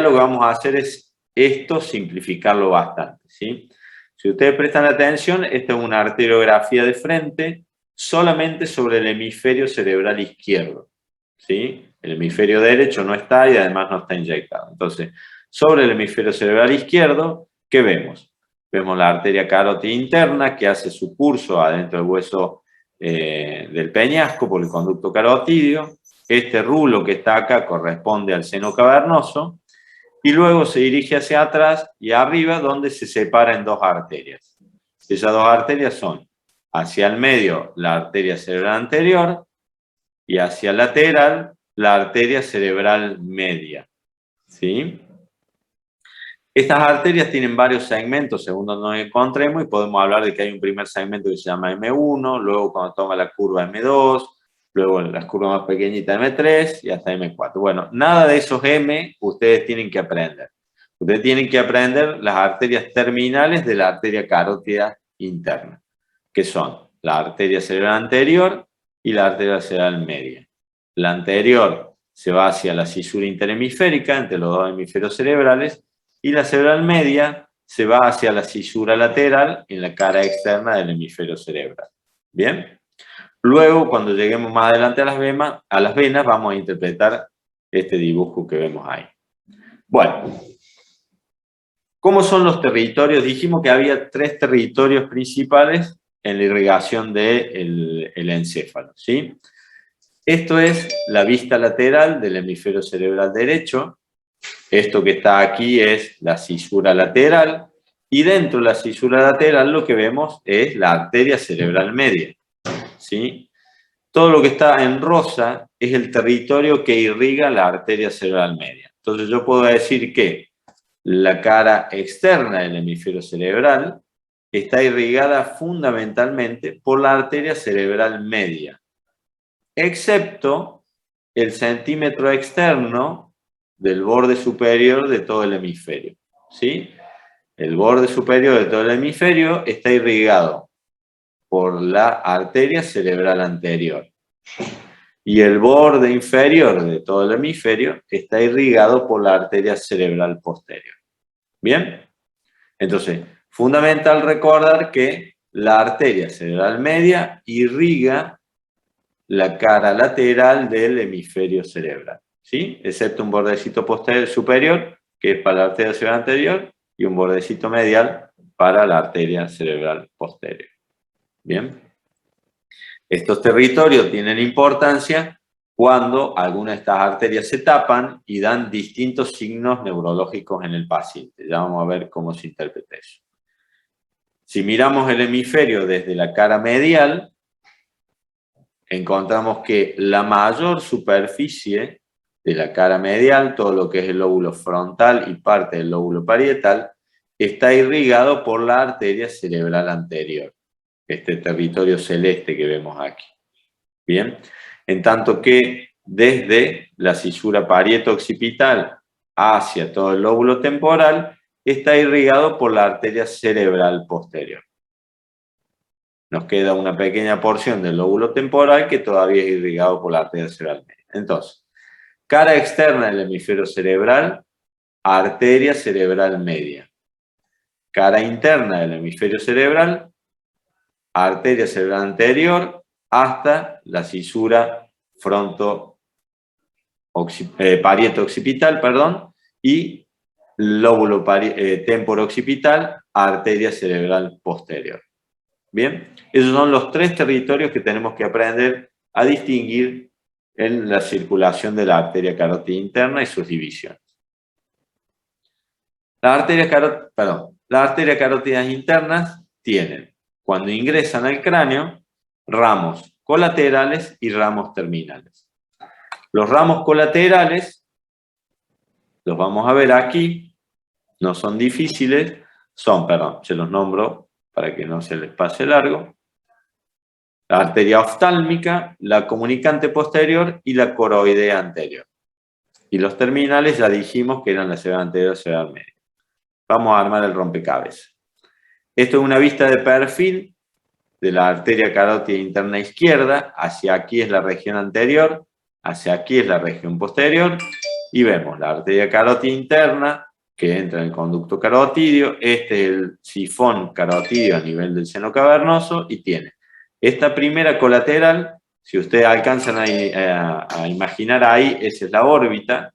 lo que vamos a hacer es esto, simplificarlo bastante, ¿sí? Si ustedes prestan atención, esta es una arteriografía de frente solamente sobre el hemisferio cerebral izquierdo, ¿sí? El hemisferio derecho no está y además no está inyectado. Entonces, sobre el hemisferio cerebral izquierdo, ¿qué vemos? Vemos la arteria carótida interna que hace su curso adentro del hueso del peñasco por el conducto carotídeo. Este rulo que está acá corresponde al seno cavernoso y luego se dirige hacia atrás y arriba donde se separa en dos arterias. Esas dos arterias son hacia el medio la arteria cerebral anterior y hacia el lateral la arteria cerebral media, ¿sí? Estas arterias tienen varios segmentos según donde nos encontremos y podemos hablar de que hay un primer segmento que se llama M1, luego cuando toma la curva M2, luego las curvas más pequeñitas M3 y hasta M4. Bueno, nada de esos M ustedes tienen que aprender. Ustedes tienen que aprender las arterias terminales de la arteria carótida interna, que son la arteria cerebral anterior y la arteria cerebral media. La anterior se va hacia la cisura interhemisférica entre los dos hemisferios cerebrales y la cerebral media se va hacia la cisura lateral en la cara externa del hemisferio cerebral. ¿Bien? Luego, cuando lleguemos más adelante a las venas, vamos a interpretar este dibujo que vemos ahí. Bueno, ¿cómo son los territorios? Dijimos que había 3 territorios principales en la irrigación del encéfalo, ¿sí? Esto es la vista lateral del hemisferio cerebral derecho. Esto que está aquí es la cisura lateral. Y dentro de la cisura lateral lo que vemos es la arteria cerebral media, ¿sí? Todo lo que está en rosa es el territorio que irriga la arteria cerebral media. Entonces yo puedo decir que la cara externa del hemisferio cerebral está irrigada fundamentalmente por la arteria cerebral media, excepto el centímetro externo del borde superior de todo el hemisferio, ¿sí? El borde superior de todo el hemisferio está irrigado por la arteria cerebral anterior. Y el borde inferior de todo el hemisferio está irrigado por la arteria cerebral posterior. ¿Bien? Entonces, fundamental recordar que la arteria cerebral media irriga la cara lateral del hemisferio cerebral, ¿sí? Excepto un bordecito posterior superior, que es para la arteria cerebral anterior, y un bordecito medial para la arteria cerebral posterior. ¿Bien? Estos territorios tienen importancia cuando algunas de estas arterias se tapan y dan distintos signos neurológicos en el paciente. Ya vamos a ver cómo se interpreta eso. Si miramos el hemisferio desde la cara medial, encontramos que la mayor superficie de la cara medial, todo lo que es el lóbulo frontal y parte del lóbulo parietal, está irrigado por la arteria cerebral anterior, este territorio celeste que vemos aquí. Bien, en tanto que desde la cisura parieto-occipital hacia todo el lóbulo temporal, está irrigado por la arteria cerebral posterior. Nos queda una pequeña porción del lóbulo temporal que todavía es irrigado por la arteria cerebral media. Entonces, cara externa del hemisferio cerebral, arteria cerebral media. Cara interna del hemisferio cerebral, arteria cerebral anterior hasta la cisura parieto-occipital, y lóbulo temporo-occipital, arteria cerebral posterior. Bien, esos son los 3 territorios que tenemos que aprender a distinguir en la circulación de la arteria carótida interna y sus divisiones. Las arterias carótidas internas tienen, cuando ingresan al cráneo, ramos colaterales y ramos terminales. Los ramos colaterales, los vamos a ver aquí, no son difíciles, se los nombro para que no se les pase largo. La arteria oftálmica, la comunicante posterior y la coroidea anterior. Y los terminales ya dijimos que eran la cerebral anterior y la cerebral media. Vamos a armar el rompecabezas. Esto es una vista de perfil de la arteria carótida interna izquierda. Hacia aquí es la región anterior, hacia aquí es la región posterior y vemos la arteria carótida interna que entra en el conducto carotídeo. Este es el sifón carotídeo a nivel del seno cavernoso y tiene esta primera colateral. Si ustedes alcanzan a imaginar ahí, esa es la órbita,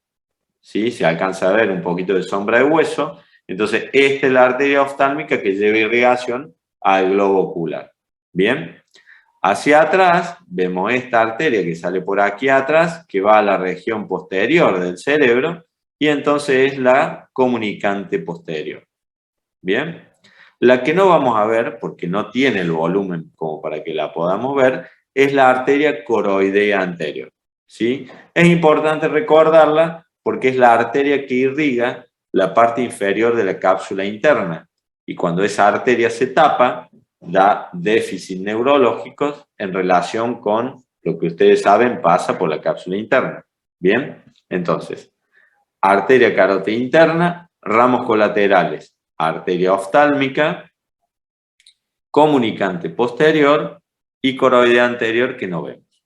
¿sí? Se alcanza a ver un poquito de sombra de hueso. Entonces, esta es la arteria oftálmica que lleva irrigación al globo ocular. Bien. Hacia atrás, vemos esta arteria que sale por aquí atrás, que va a la región posterior del cerebro, y entonces es la comunicante posterior. Bien. La que no vamos a ver, porque no tiene el volumen como para que la podamos ver, es la arteria coroidea anterior, ¿sí? Es importante recordarla porque es la arteria que irriga la parte inferior de la cápsula interna. Y cuando esa arteria se tapa, da déficits neurológicos en relación con lo que ustedes saben pasa por la cápsula interna. Bien, entonces, arteria carótida interna, ramos colaterales, arteria oftálmica, comunicante posterior y coroidea anterior que no vemos.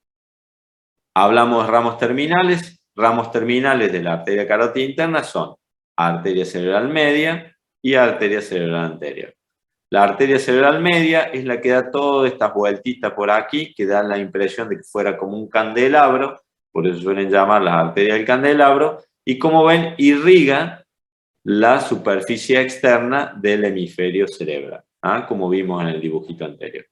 Hablamos de ramos terminales. Ramos terminales de la arteria carótida interna son arteria cerebral media y arteria cerebral anterior. La arteria cerebral media es la que da todas estas vueltitas por aquí, que dan la impresión de que fuera como un candelabro, por eso suelen llamar las arterias del candelabro, y como ven, irriga la superficie externa del hemisferio cerebral, como vimos en el dibujito anterior.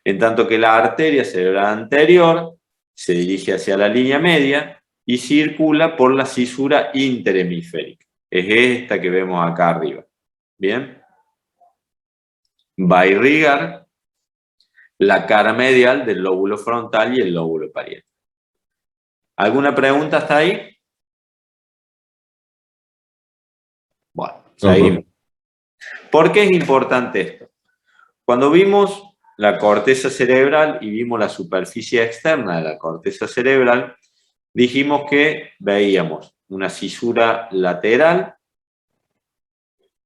En tanto que la arteria cerebral anterior se dirige hacia la línea media y circula por la cisura interhemisférica. Es esta que vemos acá arriba. Bien. Va a irrigar la cara medial del lóbulo frontal y el lóbulo parietal. ¿Alguna pregunta hasta ahí? Bueno, seguimos. ¿Por qué es importante esto? Cuando vimos la corteza cerebral y vimos la superficie externa de la corteza cerebral, dijimos que veíamos una cisura lateral,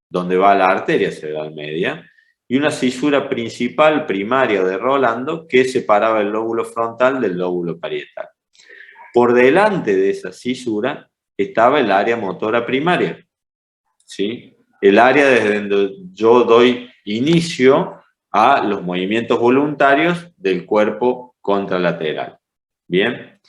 donde va la arteria cerebral media, y una cisura principal primaria de Rolando que separaba el lóbulo frontal del lóbulo parietal. Por delante de esa cisura estaba el área motora primaria, ¿sí? El área desde donde yo doy inicio a los movimientos voluntarios del cuerpo contralateral. Bien.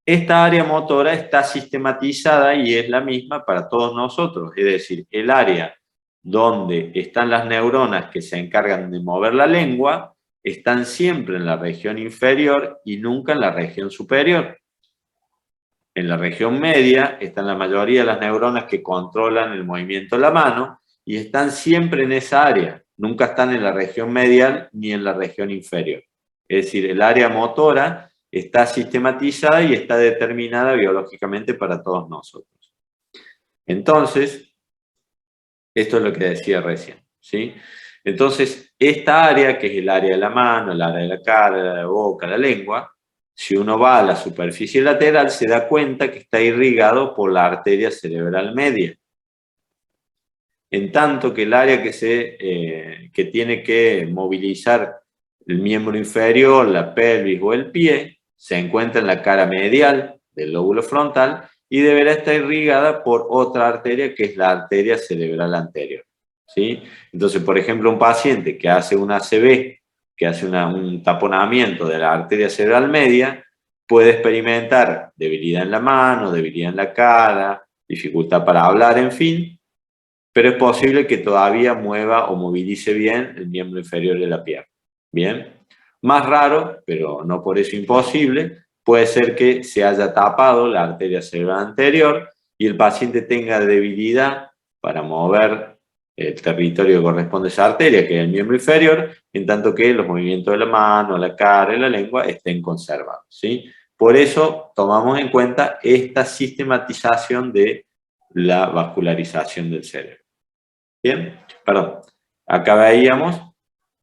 Esta área motora está sistematizada y es la misma para todos nosotros, es decir, el área donde están las neuronas que se encargan de mover la lengua están siempre en la región inferior y nunca en la región superior. En la región media están la mayoría de las neuronas que controlan el movimiento de la mano y están siempre en esa área, nunca están en la región medial ni en la región inferior. Es decir, el área motora está sistematizada y está determinada biológicamente para todos nosotros. Entonces, esto es lo que decía recién, ¿sí? Entonces, esta área, que es el área de la mano, el área de la cara, la boca, la lengua, si uno va a la superficie lateral, se da cuenta que está irrigado por la arteria cerebral media. En tanto que el área que tiene que movilizar el miembro inferior, la pelvis o el pie, se encuentra en la cara medial del lóbulo frontal y deberá estar irrigada por otra arteria que es la arteria cerebral anterior, ¿sí? Entonces, por ejemplo, un paciente que hace una ACV, que hace un taponamiento de la arteria cerebral media, puede experimentar debilidad en la mano, debilidad en la cara, dificultad para hablar, en fin, pero es posible que todavía mueva o movilice bien el miembro inferior de la pierna. Bien, más raro, pero no por eso imposible, puede ser que se haya tapado la arteria cerebral anterior y el paciente tenga debilidad para mover el territorio que corresponde a esa arteria, que es el miembro inferior, en tanto que los movimientos de la mano, la cara y la lengua estén conservados, ¿sí? Por eso tomamos en cuenta esta sistematización de la vascularización del cerebro. Bien, perdón. Acá veíamos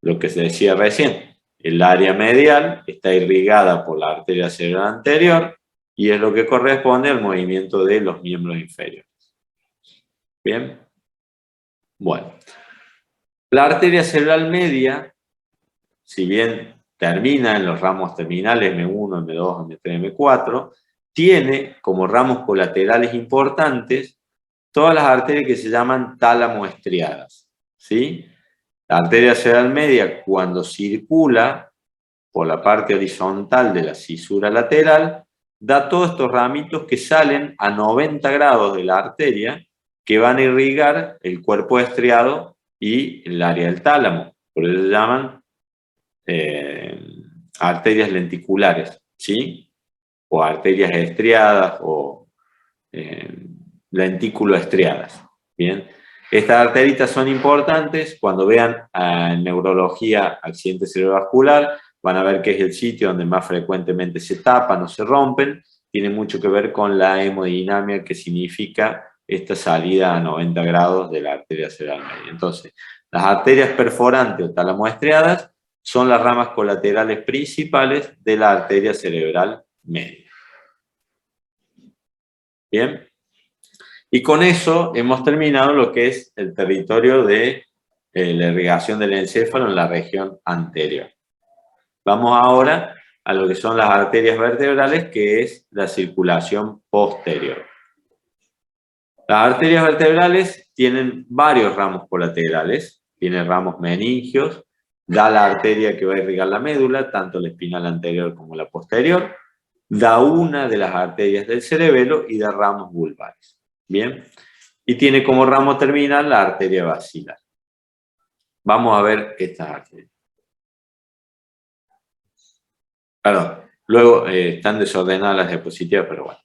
lo que se decía recién. El área medial está irrigada por la arteria cerebral anterior y es lo que corresponde al movimiento de los miembros inferiores. Bien. Bueno. La arteria cerebral media, si bien termina en los ramos terminales M1, M2, M3, M4, tiene como ramos colaterales importantes todas las arterias que se llaman tálamo-estriadas, ¿sí? La arteria cerebral media, cuando circula por la parte horizontal de la cisura lateral, da todos estos ramitos que salen a 90 grados de la arteria, que van a irrigar el cuerpo estriado y el área del tálamo. Por eso se llaman arterias lenticulares, ¿sí? O arterias estriadas o lentículo-estriadas. Bien, estas arteritas son importantes. Cuando vean en neurología accidente cerebrovascular, van a ver que es el sitio donde más frecuentemente se tapan o se rompen. Tiene mucho que ver con la hemodinamia, que significa esta salida a 90 grados de la arteria cerebral media. Entonces, las arterias perforantes o talamoestriadas son las ramas colaterales principales de la arteria cerebral media. Bien. Y con eso hemos terminado lo que es el territorio de la irrigación del encéfalo en la región anterior. Vamos ahora a lo que son las arterias vertebrales, que es la circulación posterior. Las arterias vertebrales tienen varios ramos colaterales, tienen ramos meningios, da la arteria que va a irrigar la médula, tanto la espinal anterior como la posterior, da una de las arterias del cerebelo y da ramos vulvares. Bien, y tiene como ramo terminal la arteria basilar. Vamos a ver estas arterias. Perdón, luego están desordenadas las diapositivas, pero bueno.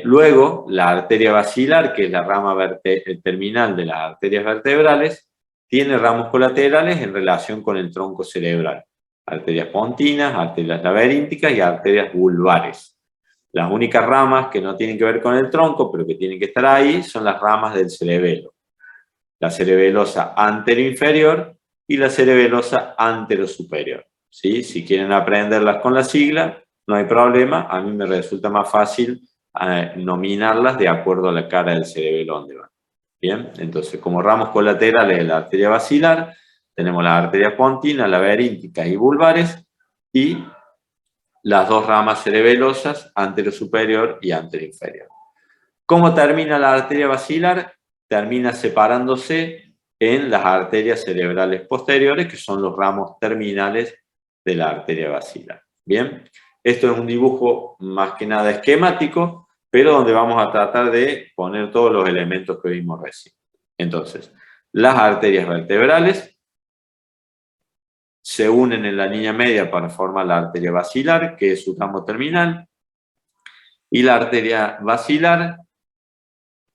Luego, la arteria basilar, que es la rama terminal de las arterias vertebrales, tiene ramos colaterales en relación con el tronco cerebral. Arterias pontinas, arterias laberínticas y arterias vulvares. Las únicas ramas que no tienen que ver con el tronco, pero que tienen que estar ahí, son las ramas del cerebelo. La cerebelosa anteroinferior y la cerebelosa anterosuperior. ¿Sí? Si quieren aprenderlas con la sigla, no hay problema. A mí me resulta más fácil nominarlas de acuerdo a la cara del cerebelo donde van. Bien, entonces como ramos colaterales de la arteria basilar, tenemos las arterias pontinas, laberínticas y vulvares, y las dos ramas cerebelosas, anterosuperior y anteroinferior. ¿Cómo termina la arteria basilar? Termina separándose en las arterias cerebrales posteriores, que son los ramos terminales de la arteria basilar. Bien, esto es un dibujo más que nada esquemático, pero donde vamos a tratar de poner todos los elementos que vimos recién. Entonces, las arterias vertebrales se unen en la línea media para formar la arteria basilar, que es su ramo terminal, y la arteria basilar,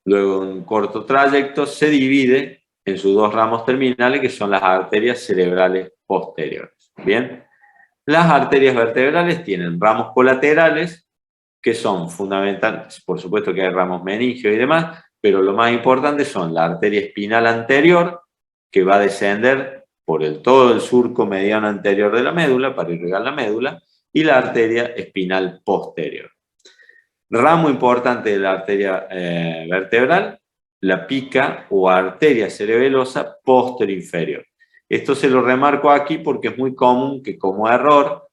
luego de un corto trayecto, se divide en sus dos ramos terminales, que son las arterias cerebrales posteriores. Bien, las arterias vertebrales tienen ramos colaterales, que son fundamentales. Por supuesto que hay ramos meningios y demás, pero lo más importante son la arteria espinal anterior, que va a descender por todo el surco mediano anterior de la médula, para irrigar la médula, y la arteria espinal posterior. Ramo importante de la arteria vertebral, la pica o arteria cerebelosa posterior-inferior. Esto se lo remarco aquí porque es muy común que como error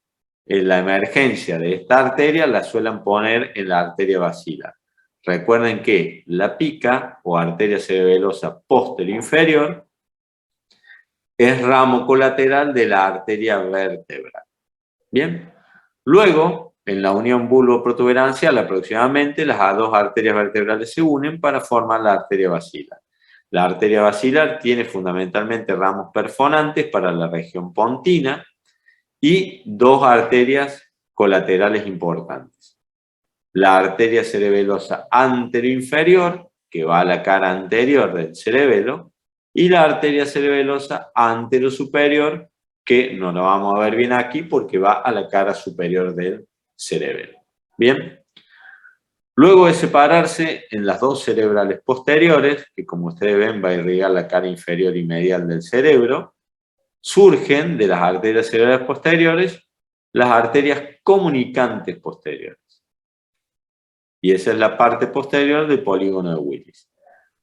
la emergencia de esta arteria la suelen poner en la arteria basilar. Recuerden que la pica o arteria cerebelosa posterior-inferior es ramo colateral de la arteria vertebral. Bien, luego, en la unión bulbo-protuberancial, aproximadamente las dos arterias vertebrales se unen para formar la arteria basilar. La arteria basilar tiene fundamentalmente ramos perforantes para la región pontina y dos arterias colaterales importantes. La arteria cerebelosa anteroinferior, que va a la cara anterior del cerebelo, y la arteria cerebelosa anterosuperior, que no lo vamos a ver bien aquí porque va a la cara superior del cerebelo. Bien. Luego de separarse en las dos cerebrales posteriores, que como ustedes ven va a irrigar la cara inferior y medial del cerebro, surgen de las arterias cerebrales posteriores las arterias comunicantes posteriores. Y esa es la parte posterior del polígono de Willis.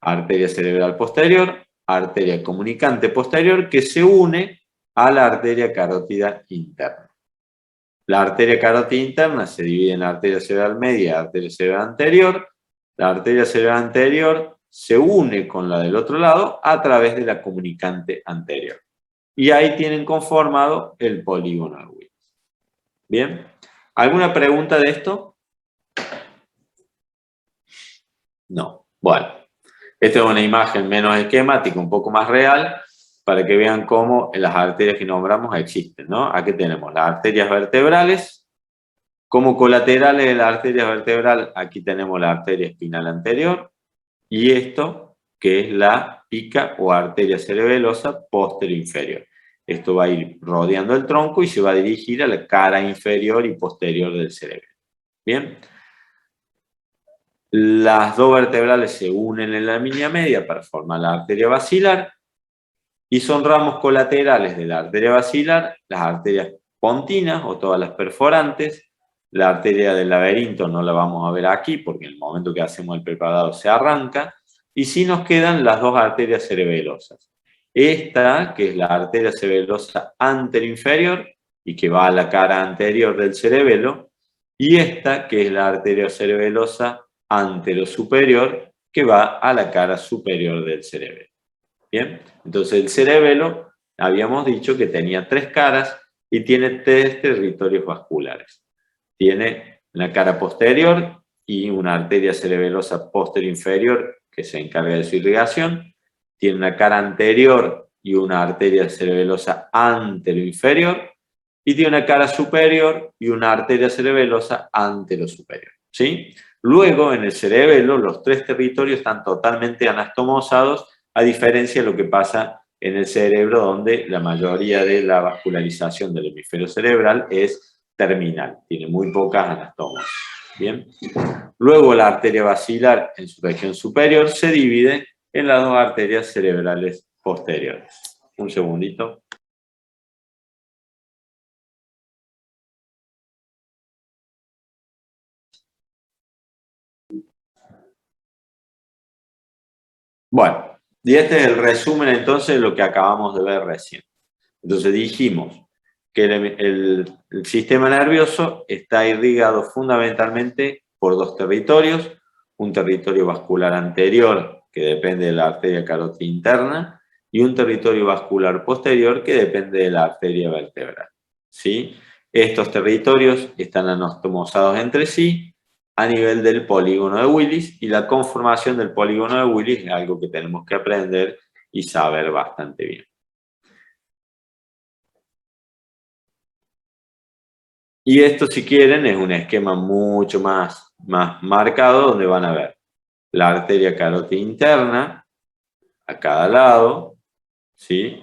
Arteria cerebral posterior, arteria comunicante posterior, que se une a la arteria carótida interna. La arteria carótida interna se divide en la arteria cerebral media y la arteria cerebral anterior. La arteria cerebral anterior se une con la del otro lado a través de la comunicante anterior. Y ahí tienen conformado el polígono de Willis. ¿Bien? ¿Alguna pregunta de esto? No. Bueno, esta es una imagen menos esquemática, un poco más real, para que vean cómo las arterias que nombramos existen, ¿no? Aquí tenemos las arterias vertebrales. Como colaterales de la arteria vertebral, aquí tenemos la arteria espinal anterior y esto, que es la pica o arteria cerebelosa posterior inferior. Esto va a ir rodeando el tronco y se va a dirigir a la cara inferior y posterior del cerebro. Bien. Las dos vertebrales se unen en la línea media para formar la arteria basilar y son ramos colaterales de la arteria basilar, las arterias pontinas o todas las perforantes. La arteria del laberinto no la vamos a ver aquí porque en el momento que hacemos el preparado se arranca. Y sí nos quedan las dos arterias cerebelosas. Esta, que es la arteria cerebelosa anteroinferior y que va a la cara anterior del cerebelo, y esta, que es la arteria cerebelosa anterosuperior, que va a la cara superior del cerebelo. Bien, entonces el cerebelo, habíamos dicho que tenía tres caras y tiene tres territorios vasculares. Tiene una cara posterior y una arteria cerebelosa posterior inferior que se encarga de su irrigación. Tiene una cara anterior y una arteria cerebelosa anteroinferior. Y tiene una cara superior y una arteria cerebelosa anterosuperior. ¿Sí? Luego, en el cerebelo, los tres territorios están totalmente anastomosados, a diferencia de lo que pasa en el cerebro, donde la mayoría de la vascularización del hemisferio cerebral es terminal, tiene muy pocas anastomas. Bien. Luego la arteria basilar en su región superior se divide en las dos arterias cerebrales posteriores. Un segundito. Bueno, y este es el resumen entonces de lo que acabamos de ver recién. Entonces dijimos que el sistema nervioso está irrigado fundamentalmente por dos territorios, un territorio vascular anterior que depende de la arteria carótida interna y un territorio vascular posterior que depende de la arteria vertebral. ¿Sí? Estos territorios están anastomosados entre sí a nivel del polígono de Willis y la conformación del polígono de Willis es algo que tenemos que aprender y saber bastante bien. Y esto, si quieren, es un esquema mucho más marcado donde van a ver la arteria carótida interna a cada lado, ¿sí?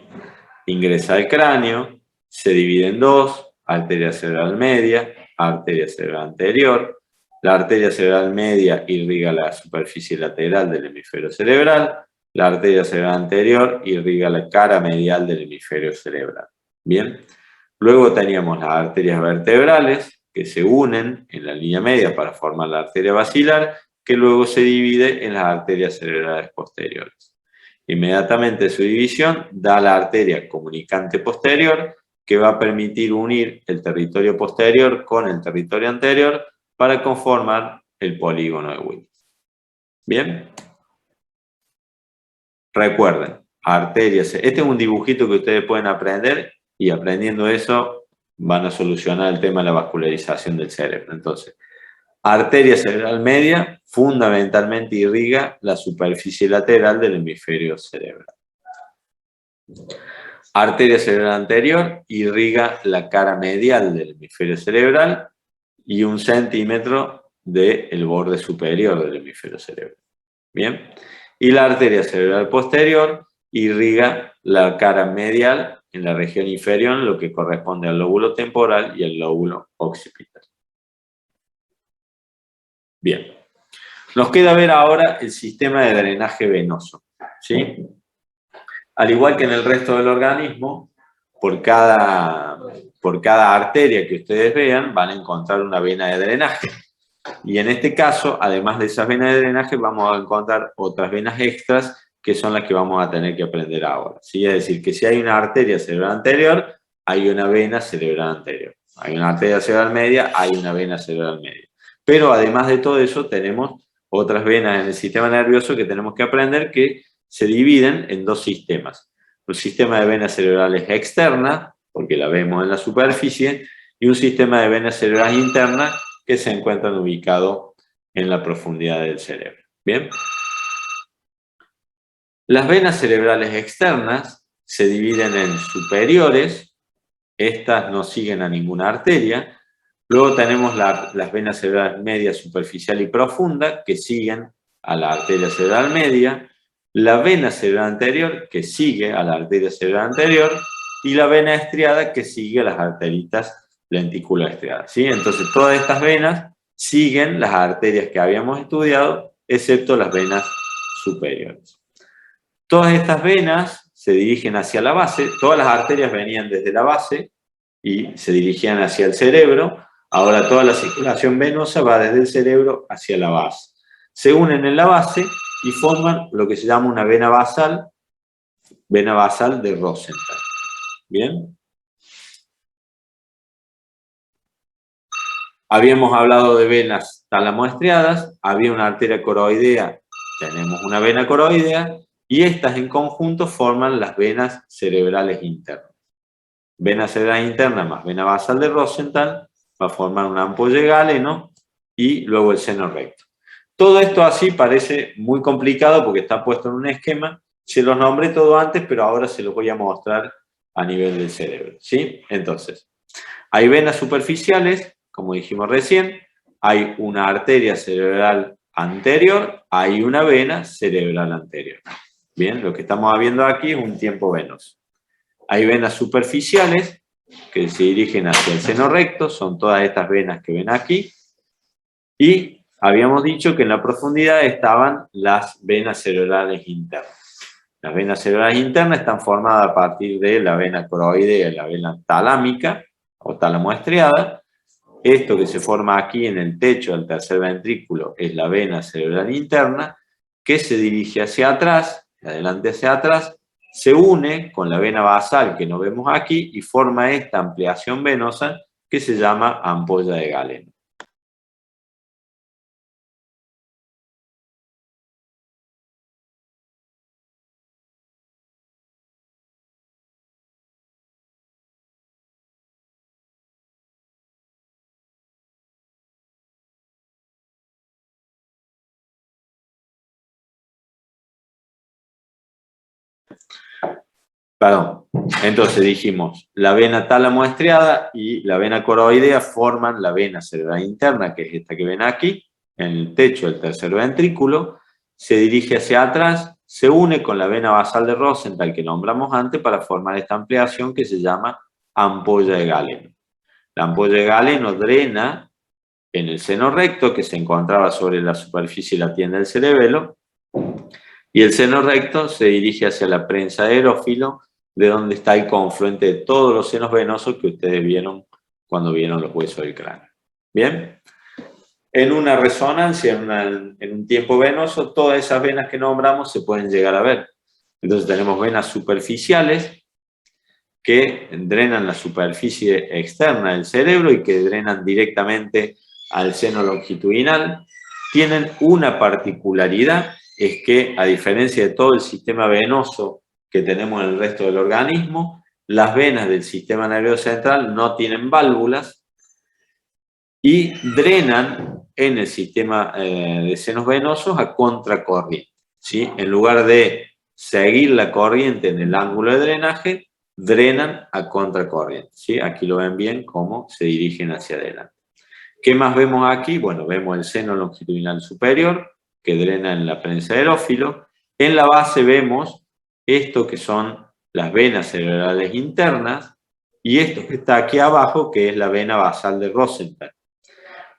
Ingresa al cráneo, se divide en dos, arteria cerebral media, arteria cerebral anterior. La arteria cerebral media irriga la superficie lateral del hemisferio cerebral, la arteria cerebral anterior irriga la cara medial del hemisferio cerebral. Bien. Luego teníamos las arterias vertebrales que se unen en la línea media para formar la arteria basilar, que luego se divide en las arterias cerebrales posteriores. Inmediatamente su división da la arteria comunicante posterior, que va a permitir unir el territorio posterior con el territorio anterior para conformar el polígono de Willis. ¿Bien? Recuerden, arterias. Este es un dibujito que ustedes pueden aprender y aprendiendo eso van a solucionar el tema de la vascularización del cerebro. Entonces, arteria cerebral media fundamentalmente irriga la superficie lateral del hemisferio cerebral. Arteria cerebral anterior irriga la cara medial del hemisferio cerebral y 1 centímetro del borde superior del hemisferio cerebral. Bien. Y la arteria cerebral posterior irriga la cara medial en la región inferior, lo que corresponde al lóbulo temporal y al lóbulo occipital. Bien. Nos queda ver ahora el sistema de drenaje venoso. ¿Sí? Al igual que en el resto del organismo, por cada arteria que ustedes vean, van a encontrar una vena de drenaje. Y en este caso, además de esas venas de drenaje, vamos a encontrar otras venas extras que son las que vamos a tener que aprender ahora. ¿Sí? Es decir, que si hay una arteria cerebral anterior, hay una vena cerebral anterior. Hay una arteria cerebral media, hay una vena cerebral media. Pero además de todo eso, tenemos otras venas en el sistema nervioso que tenemos que aprender que se dividen en dos sistemas. Un sistema de venas cerebrales externas, porque la vemos en la superficie, y un sistema de venas cerebrales internas que se encuentran ubicados en la profundidad del cerebro. ¿Bien? Las venas cerebrales externas se dividen en superiores, estas no siguen a ninguna arteria. Luego tenemos las venas cerebrales media, superficial y profunda, que siguen a la arteria cerebral media, la vena cerebral anterior, que sigue a la arteria cerebral anterior, y la vena estriada, que sigue a las arteritas lenticular estriadas. ¿Sí? Entonces, todas estas venas siguen las arterias que habíamos estudiado, excepto las venas superiores. Todas estas venas se dirigen hacia la base, todas las arterias venían desde la base y se dirigían hacia el cerebro. Ahora toda la circulación venosa va desde el cerebro hacia la base. Se unen en la base y forman lo que se llama una vena basal de Rosenthal. ¿Bien? Habíamos hablado de venas talamoestriadas, había una arteria coroidea, tenemos una vena coroidea, y estas en conjunto forman las venas cerebrales internas. Vena cerebral interna más vena basal de Rosenthal va a formar una ampolla de Galeno y luego el seno recto. Todo esto así parece muy complicado porque está puesto en un esquema. Se los nombré todo antes, pero ahora se los voy a mostrar a nivel del cerebro. ¿Sí? Entonces, hay venas superficiales, como dijimos recién, hay una arteria cerebral anterior, hay una vena cerebral anterior. Bien, lo que estamos viendo aquí es un tiempo venoso. Hay venas superficiales que se dirigen hacia el seno recto, son todas estas venas que ven aquí. Y habíamos dicho que en la profundidad estaban las venas cerebrales internas. Las venas cerebrales internas están formadas a partir de la vena coroidea y la vena talámica o talamoestriada. Esto que se forma aquí en el techo del tercer ventrículo es la vena cerebral interna, que se dirige hacia atrás, de adelante hacia atrás, se une con la vena basal que no vemos aquí y forma esta ampliación venosa que se llama ampolla de Galeno. Perdón. Entonces dijimos, la vena talamoestriada y la vena coroidea forman la vena cerebral interna, que es esta que ven aquí, en el techo del tercer ventrículo, se dirige hacia atrás, se une con la vena basal de Rosenthal que nombramos antes para formar esta ampliación que se llama ampolla de Galeno. La ampolla de Galeno drena en el seno recto que se encontraba sobre la superficie latiente del cerebelo y el seno recto se dirige hacia la prensa de Erófilo, de donde está el confluente de todos los senos venosos que ustedes vieron cuando vieron los huesos del cráneo. ¿Bien? En una resonancia, en un tiempo venoso, todas esas venas que nombramos se pueden llegar a ver. Entonces tenemos venas superficiales que drenan la superficie externa del cerebro y que drenan directamente al seno longitudinal. Tienen una particularidad, es que a diferencia de todo el sistema venoso que tenemos en el resto del organismo, las venas del sistema nervioso central no tienen válvulas y drenan en el sistema de senos venosos a contracorriente, ¿sí? En lugar de seguir la corriente en el ángulo de drenaje, drenan a contracorriente, ¿sí? Aquí lo ven bien cómo se dirigen hacia adelante. ¿Qué más vemos aquí? Bueno, vemos el seno longitudinal superior, que drena en la prensa de Erófilo. En la base vemos esto que son las venas cerebrales internas y esto que está aquí abajo, que es la vena basal de Rosenthal.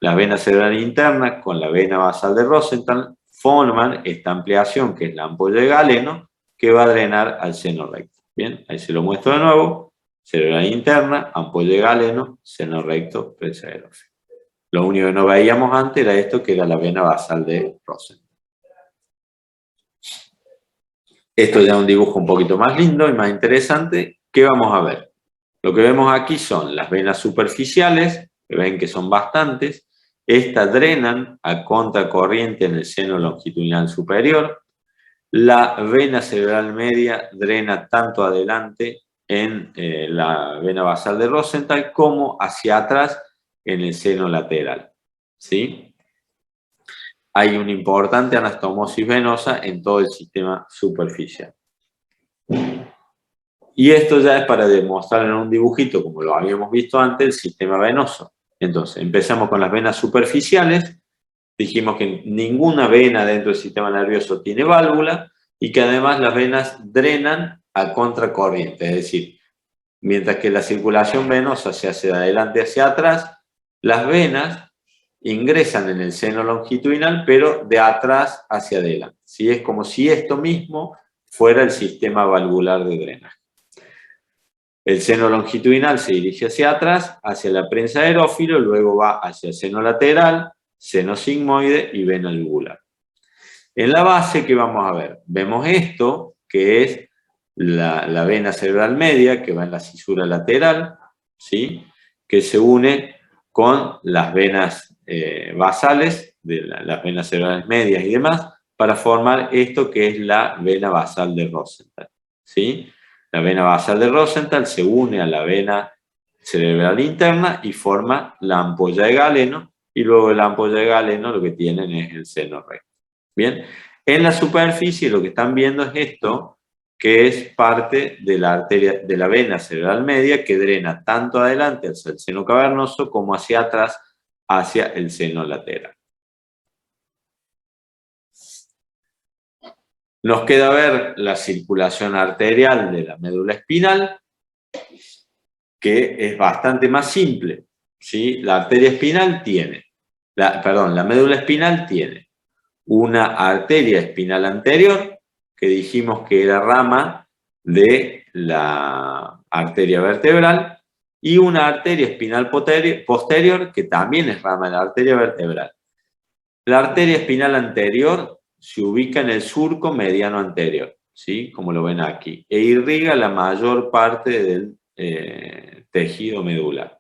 La vena cerebral interna con la vena basal de Rosenthal forman esta ampliación, que es la ampolla de Galeno, que va a drenar al seno recto. Bien, ahí se lo muestro de nuevo. Cerebral interna, ampolla de Galeno, seno recto, prensa de Erófilo. Lo único que no veíamos antes era esto, que era la vena basal de Rosenthal. Esto ya es un dibujo un poquito más lindo y más interesante. ¿Qué vamos a ver? Lo que vemos aquí son las venas superficiales, que ven que son bastantes. Estas drenan a contracorriente en el seno longitudinal superior. La vena cerebral media drena tanto adelante en la vena basal de Rosenthal como hacia atrás en el seno lateral. ¿Sí? Hay una importante anastomosis venosa en todo el sistema superficial. Y esto ya es para demostrar en un dibujito, como lo habíamos visto antes, el sistema venoso. Entonces, empezamos con las venas superficiales. Dijimos que ninguna vena dentro del sistema nervioso tiene válvula y que además las venas drenan a contracorriente. Es decir, mientras que la circulación venosa se hace de adelante hacia atrás, las venas ingresan en el seno longitudinal, pero de atrás hacia adelante. ¿Sí? Es como si esto mismo fuera el sistema valvular de drenaje. El seno longitudinal se dirige hacia atrás, hacia la prensa aerófilo, luego va hacia el seno lateral, seno sigmoide y vena yugular. En la base, ¿qué vamos a ver? Vemos esto, que es la vena cerebral media, que va en la cisura lateral, ¿sí? Que se une con las venas basales, las venas cerebrales medias y demás, para formar esto que es la vena basal de Rosenthal, ¿sí? La vena basal de Rosenthal se une a la vena cerebral interna y forma la ampolla de Galeno, y luego de la ampolla de Galeno lo que tienen es el seno recto. Bien, en la superficie lo que están viendo es esto, que es parte de la arteria, de la vena cerebral media, que drena tanto adelante hacia el seno cavernoso como hacia atrás hacia el seno lateral. Nos queda ver la circulación arterial de la médula espinal, que es bastante más simple, ¿sí? La arteria espinal tiene, la médula espinal tiene una arteria espinal anterior, que dijimos que era rama de la arteria vertebral, y una arteria espinal posterior, que también es rama de la arteria vertebral. La arteria espinal anterior se ubica en el surco mediano anterior, ¿sí? Como lo ven aquí, e irriga la mayor parte del tejido medular.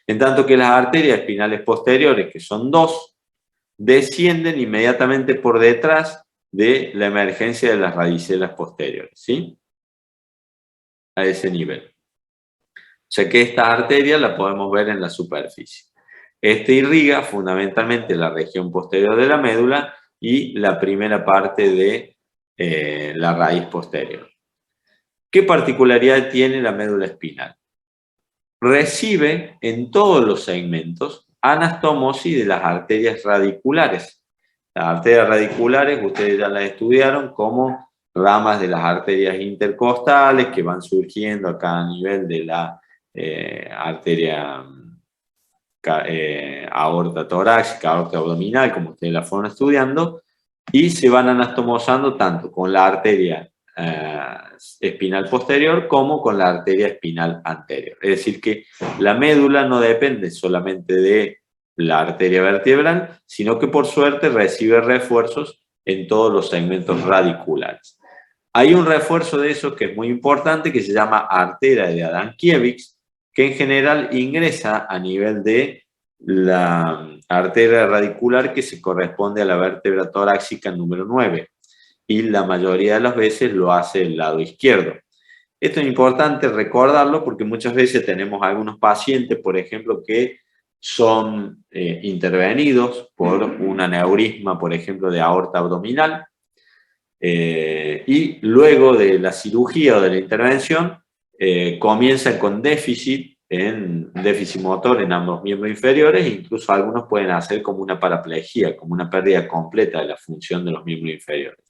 En tanto que las arterias espinales posteriores, que son dos, descienden inmediatamente por detrás de la emergencia de las radicelas posteriores, ¿sí? A ese nivel. O sea que esta arteria la podemos ver en la superficie. Este irriga fundamentalmente la región posterior de la médula y la primera parte de la raíz posterior. ¿Qué particularidad tiene la médula espinal? Recibe en todos los segmentos anastomosis de las arterias radiculares. Las arterias radiculares, ustedes ya las estudiaron como ramas de las arterias intercostales que van surgiendo acá a nivel de la arteria aorta torácica, aorta abdominal, como ustedes la fueron estudiando, y se van anastomosando tanto con la arteria espinal posterior como con la arteria espinal anterior. Es decir que la médula no depende solamente de la arteria vertebral, sino que por suerte recibe refuerzos en todos los segmentos radiculares. Hay un refuerzo de eso que es muy importante, que se llama arteria de Adamkiewicz, que en general ingresa a nivel de la arteria radicular que se corresponde a la vértebra torácica número 9, y la mayoría de las veces lo hace el lado izquierdo. Esto es importante recordarlo porque muchas veces tenemos algunos pacientes, por ejemplo, que son intervenidos por un aneurisma, por ejemplo, de aorta abdominal, y luego de la cirugía o de la intervención comienzan con déficit motor en ambos miembros inferiores, e incluso algunos pueden hacer como una paraplegia, como una pérdida completa de la función de los miembros inferiores.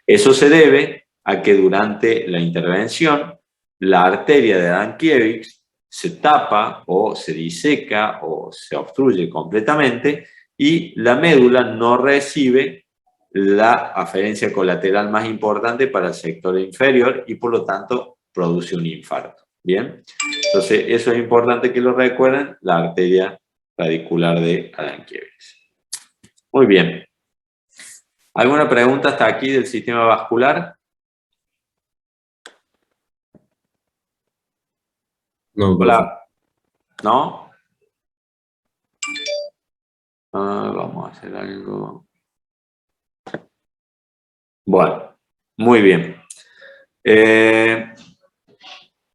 Eso se debe a que durante la intervención la arteria de Adamkiewicz se tapa o se diseca o se obstruye completamente y la médula no recibe la aferencia colateral más importante para el sector inferior y por lo tanto produce un infarto. ¿Bien? Entonces eso es importante que lo recuerden, la arteria radicular de Adamkiewicz. Muy bien. ¿Alguna pregunta hasta aquí del sistema vascular? No, Hola. ¿No? Vamos a hacer algo. Bueno, muy bien.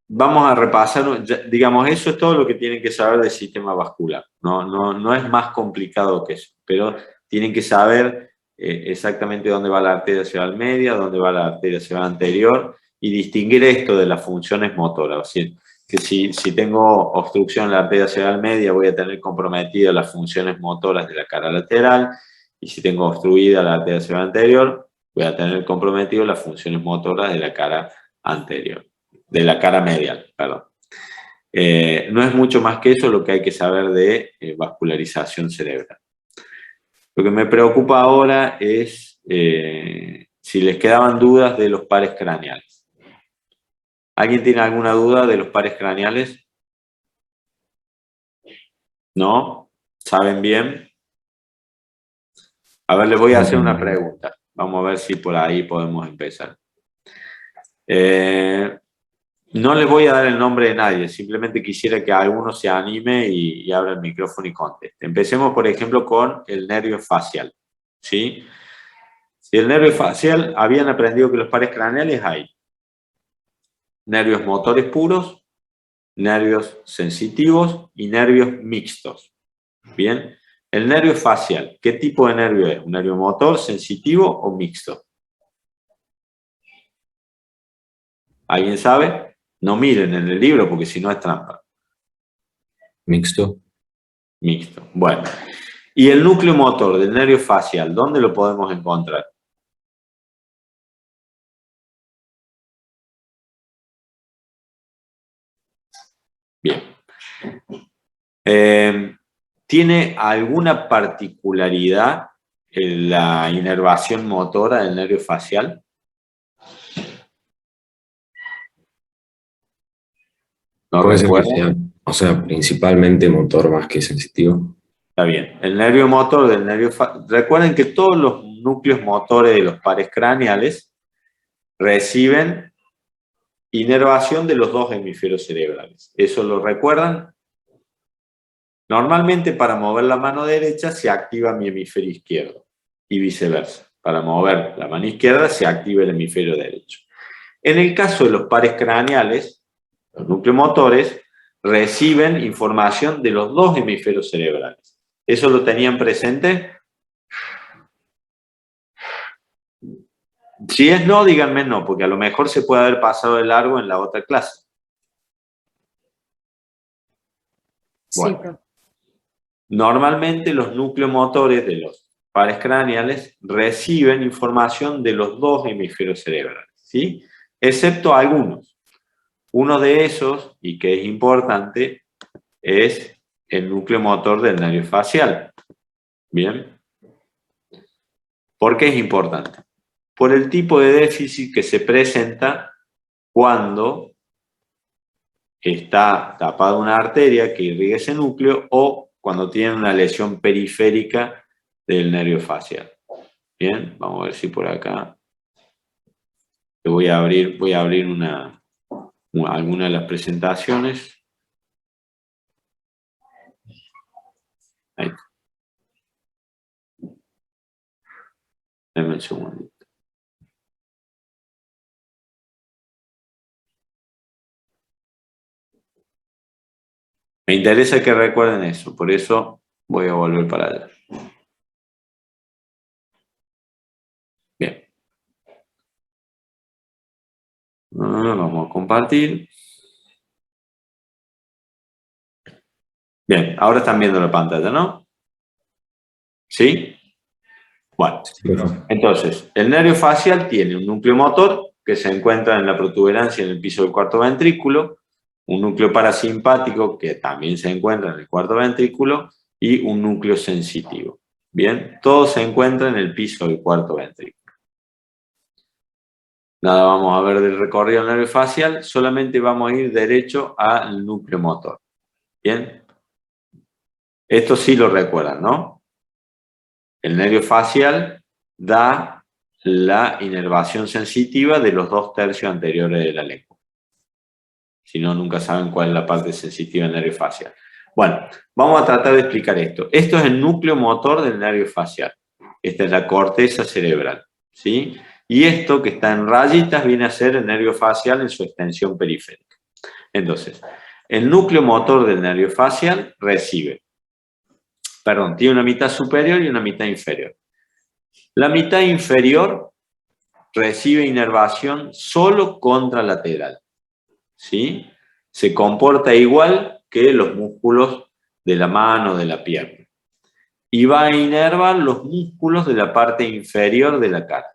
Vamos a repasar, digamos, eso es todo lo que tienen que saber del sistema vascular. No es más complicado que eso, pero tienen que saber exactamente dónde va la arteria cerebral media, dónde va la arteria cerebral anterior y distinguir esto de las funciones motoras. O sea, que si tengo obstrucción en la arteria cerebral media, voy a tener comprometidas las funciones motoras de la cara lateral, y si tengo obstruida la arteria cerebral anterior, voy a tener comprometidas las funciones motoras de la cara anterior. De la cara medial, perdón. No es mucho más que eso lo que hay que saber de vascularización cerebral. Lo que me preocupa ahora es si les quedaban dudas de los pares craneales. ¿Alguien tiene alguna duda de los pares craneales? ¿No? ¿Saben bien? A ver, les voy a hacer una pregunta. Vamos a ver si por ahí podemos empezar. No les voy a dar el nombre de nadie, simplemente quisiera que alguno se anime y abra el micrófono y conteste. Empecemos, por ejemplo, con el nervio facial. ¿Sí? Si el nervio facial, habían aprendido que los pares craneales hay nervios motores puros, nervios sensitivos y nervios mixtos. Bien, el nervio facial, ¿qué tipo de nervio es? ¿Un nervio motor, sensitivo o mixto? ¿Alguien sabe? No miren en el libro porque si no es trampa. Mixto. Mixto. Bueno. ¿Y el núcleo motor del nervio facial, dónde lo podemos encontrar? Bien. ¿Tiene alguna particularidad en la inervación motora del nervio facial? ¿No Puede ser que recuerda? sea, o sea, principalmente motor más que sensitivo. Está bien. El nervio motor del nervio facial. Recuerden que todos los núcleos motores de los pares craneales reciben inervación de los dos hemisferios cerebrales. ¿Eso lo recuerdan? Normalmente para mover la mano derecha se activa mi hemisferio izquierdo y viceversa. Para mover la mano izquierda se activa el hemisferio derecho. En el caso de los pares craneales, los núcleos motores reciben información de los dos hemisferios cerebrales. ¿Eso lo tenían presente? Si es no, díganme no, porque a lo mejor se puede haber pasado de largo en la otra clase. Bueno, Sí, normalmente los núcleos motores de los pares craneales reciben información de los dos hemisferios cerebrales, ¿sí? Excepto algunos. Uno de esos, y que es importante, es el núcleo motor del nervio facial. ¿Bien? ¿Por qué es importante? Por el tipo de déficit que se presenta cuando está tapada una arteria que irriga ese núcleo o cuando tiene una lesión periférica del nervio facial. Bien, vamos a ver si por acá voy a abrir alguna de las presentaciones. Ahí está. Dame un segundito. Me interesa que recuerden eso, por eso voy a volver para allá. Bien. Vamos a compartir. Bien, ahora están viendo la pantalla, ¿no? ¿Sí? Bueno, entonces, el nervio facial tiene un núcleo motor que se encuentra en la protuberancia en el piso del cuarto ventrículo, un núcleo parasimpático que también se encuentra en el cuarto ventrículo y un núcleo sensitivo. Bien, todo se encuentra en el piso del cuarto ventrículo. Nada vamos a ver del recorrido del nervio facial, solamente vamos a ir derecho al núcleo motor. Bien, esto sí lo recuerdan, ¿no? El nervio facial da la inervación sensitiva de los 2/3 anteriores de la lengua. Si no, nunca saben cuál es la parte sensitiva del nervio facial. Bueno, vamos a tratar de explicar esto. Esto es el núcleo motor del nervio facial. Esta es la corteza cerebral, ¿sí? Y esto que está en rayitas viene a ser el nervio facial en su extensión periférica. Entonces, el núcleo motor del nervio facial tiene una mitad superior y una mitad inferior. La mitad inferior recibe inervación solo contralateral, ¿sí? Se comporta igual que los músculos de la mano, de la pierna. Y va a inervar los músculos de la parte inferior de la cara.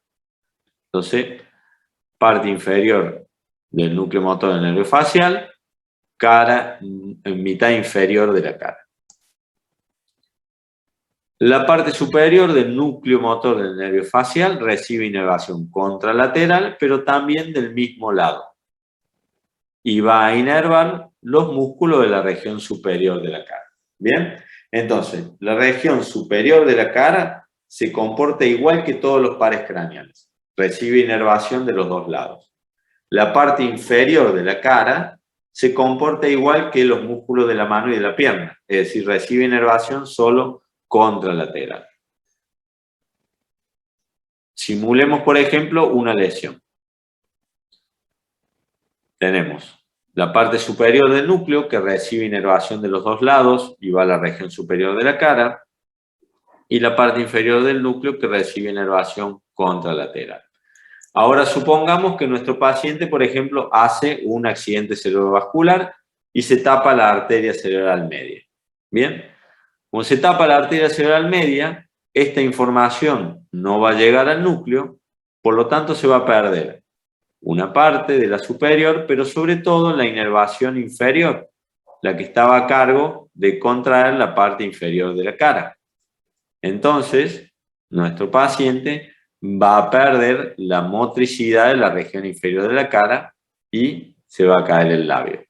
Entonces, parte inferior del núcleo motor del nervio facial, cara, en mitad inferior de la cara. La parte superior del núcleo motor del nervio facial recibe inervación contralateral, pero también del mismo lado. Y va a inervar los músculos de la región superior de la cara. ¿Bien? Entonces, la región superior de la cara se comporta igual que todos los pares craneales. Recibe inervación de los dos lados. La parte inferior de la cara se comporta igual que los músculos de la mano y de la pierna. Es decir, recibe inervación solo contralateral. Simulemos, por ejemplo, una lesión. Tenemos la parte superior del núcleo que recibe inervación de los dos lados y va a la región superior de la cara, y la parte inferior del núcleo que recibe inervación contralateral. Ahora supongamos que nuestro paciente, por ejemplo, hace un accidente cerebrovascular y se tapa la arteria cerebral media. Bien, como se tapa la arteria cerebral media, esta información no va a llegar al núcleo, por lo tanto se va a perder una parte de la superior, pero sobre todo la inervación inferior, la que estaba a cargo de contraer la parte inferior de la cara. Entonces, nuestro paciente va a perder la motricidad de la región inferior de la cara y se va a caer el labio.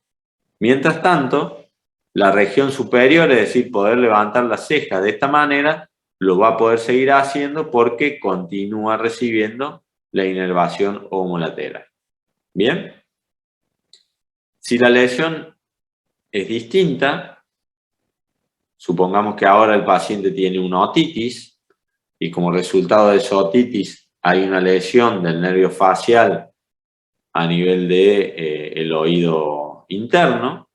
Mientras tanto, la región superior, es decir, poder levantar la ceja de esta manera, lo va a poder seguir haciendo porque continúa recibiendo la inervación homolateral. ¿Bien? Si la lesión es distinta, supongamos que ahora el paciente tiene una otitis y como resultado de esa otitis hay una lesión del nervio facial a nivel del oído interno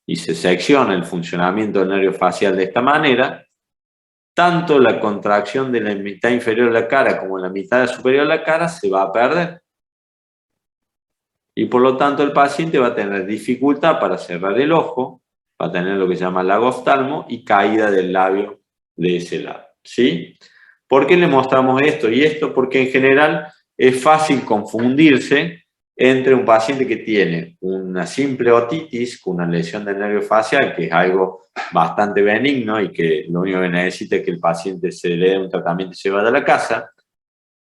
y se secciona el funcionamiento del nervio facial de esta manera, tanto la contracción de la mitad inferior de la cara como la mitad superior de la cara se va a perder. Y por lo tanto el paciente va a tener dificultad para cerrar el ojo, va a tener lo que se llama lagoftalmo y caída del labio de ese lado. ¿Sí? ¿Por qué le mostramos esto? Y esto porque en general es fácil confundirse entre un paciente que tiene una simple otitis con una lesión del nervio facial, que es algo bastante benigno y que lo único que necesita es que el paciente se le dé un tratamiento y se vaya a la casa,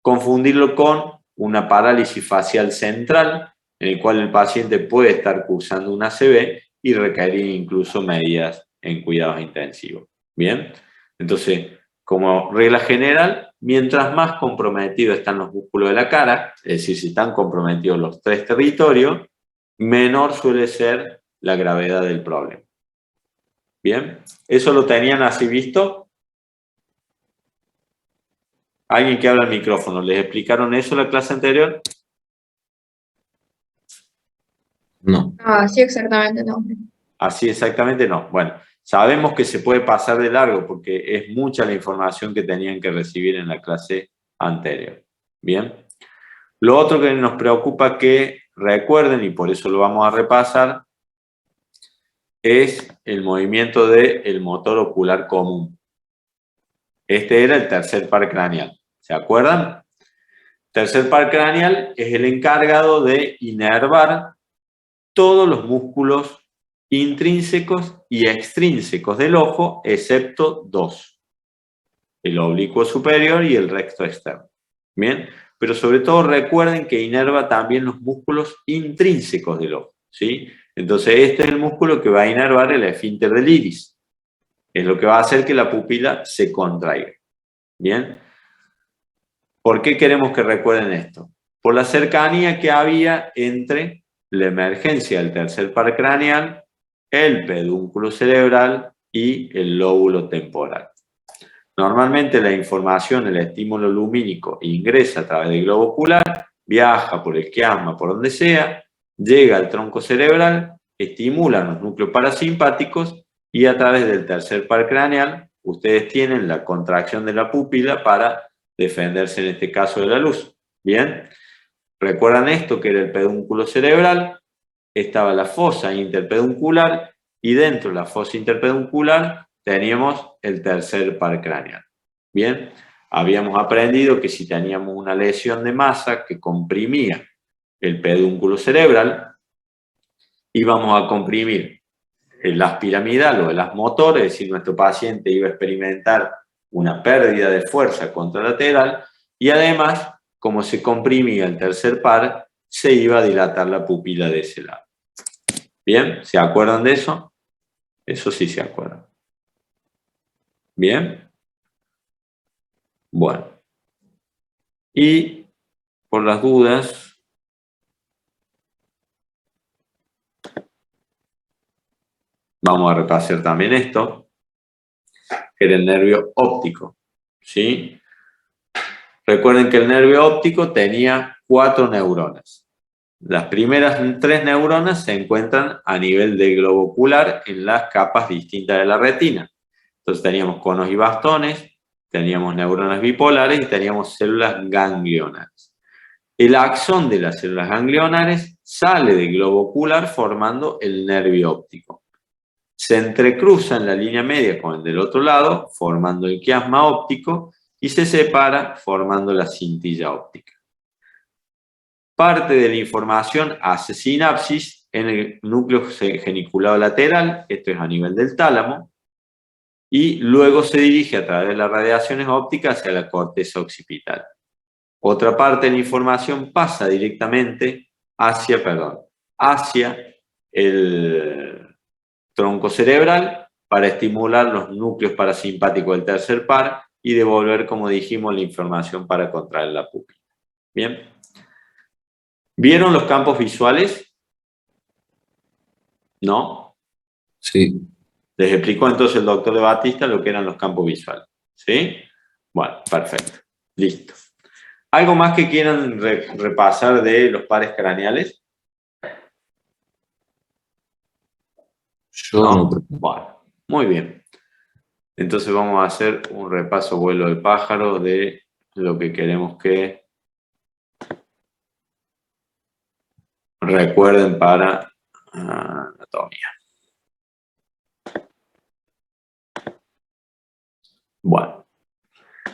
confundirlo con una parálisis facial central, en el cual el paciente puede estar cursando una ACV y requerir incluso medidas en cuidados intensivos. ¿Bien? Entonces, como regla general, mientras más comprometidos están los músculos de la cara, es decir, si están comprometidos los tres territorios, menor suele ser la gravedad del problema. ¿Bien? ¿Eso lo tenían así visto? Alguien que habla al micrófono, ¿les explicaron eso en la clase anterior? No. Así exactamente no. Así exactamente no. Bueno, sabemos que se puede pasar de largo porque es mucha la información que tenían que recibir en la clase anterior. Bien. Lo otro que nos preocupa que recuerden, y por eso lo vamos a repasar, es el movimiento del motor ocular común. Este era el tercer par craneal. ¿Se acuerdan? Tercer par craneal es el encargado de inervar todos los músculos intrínsecos y extrínsecos del ojo, excepto dos: el oblicuo superior y el recto externo. Bien, pero sobre todo recuerden que inerva también los músculos intrínsecos del ojo, ¿sí? Entonces este es el músculo que va a inervar el esfínter del iris. Es lo que va a hacer que la pupila se contraiga. Bien. ¿Por qué queremos que recuerden esto? por la cercanía que había entre la emergencia del tercer par craneal, el pedúnculo cerebral y el lóbulo temporal. Normalmente la información, el estímulo lumínico, ingresa a través del globo ocular, viaja por el quiasma, por donde sea, llega al tronco cerebral, estimula los núcleos parasimpáticos y a través del tercer par craneal ustedes tienen la contracción de la pupila para defenderse en este caso de la luz. ¿Bien? ¿Recuerdan esto que era el pedúnculo cerebral? Estaba la fosa interpeduncular y dentro de la fosa interpeduncular teníamos el tercer par craneal. Bien, habíamos aprendido que si teníamos una lesión de masa que comprimía el pedúnculo cerebral, íbamos a comprimir el haz piramidal o el haz motor, es decir, nuestro paciente iba a experimentar una pérdida de fuerza contralateral y además, como se comprimía el tercer par, se iba a dilatar la pupila de ese lado. ¿Bien? ¿Se acuerdan de eso? Eso sí se acuerdan. ¿Bien? Bueno. Y por las dudas, vamos a repasar también esto, que era el nervio óptico. ¿Sí? Recuerden que el nervio óptico tenía 4 neuronas. Las primeras 3 neuronas se encuentran a nivel del globo ocular en las capas distintas de la retina. Entonces teníamos conos y bastones, teníamos neuronas bipolares y teníamos células ganglionares. El axón de las células ganglionares sale del globo ocular formando el nervio óptico. Se entrecruza en la línea media con el del otro lado, formando el quiasma óptico, y se separa formando la cintilla óptica. Parte de la información hace sinapsis en el núcleo geniculado lateral, esto es a nivel del tálamo, y luego se dirige a través de las radiaciones ópticas hacia la corteza occipital. Otra parte de la información pasa directamente hacia el tronco cerebral para estimular los núcleos parasimpáticos del tercer par y devolver, como dijimos, la información para contraer la pupila. ¿Bien? ¿Vieron los campos visuales? ¿No? Sí. Les explicó entonces el doctor de Batista lo que eran los campos visuales. ¿Sí? Bueno, perfecto. Listo. ¿Algo más que quieran repasar de los pares craneales? Yo no. Bueno, muy bien. Entonces vamos a hacer un repaso vuelo de pájaro de lo que queremos que recuerden para anatomía. Bueno,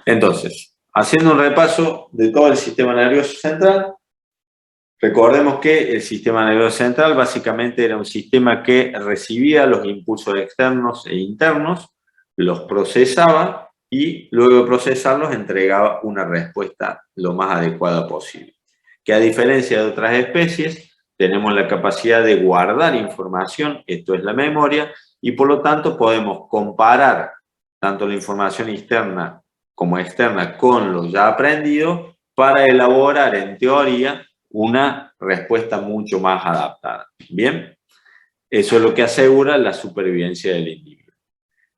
entonces, haciendo un repaso de todo el sistema nervioso central, recordemos que el sistema nervioso central básicamente era un sistema que recibía los impulsos externos e internos, los procesaba y luego de procesarlos entregaba una respuesta lo más adecuada posible. Que a diferencia de otras especies, tenemos la capacidad de guardar información, esto es la memoria, y por lo tanto podemos comparar tanto la información interna como externa con lo ya aprendido para elaborar en teoría una respuesta mucho más adaptada. ¿Bien? Eso es lo que asegura la supervivencia del individuo.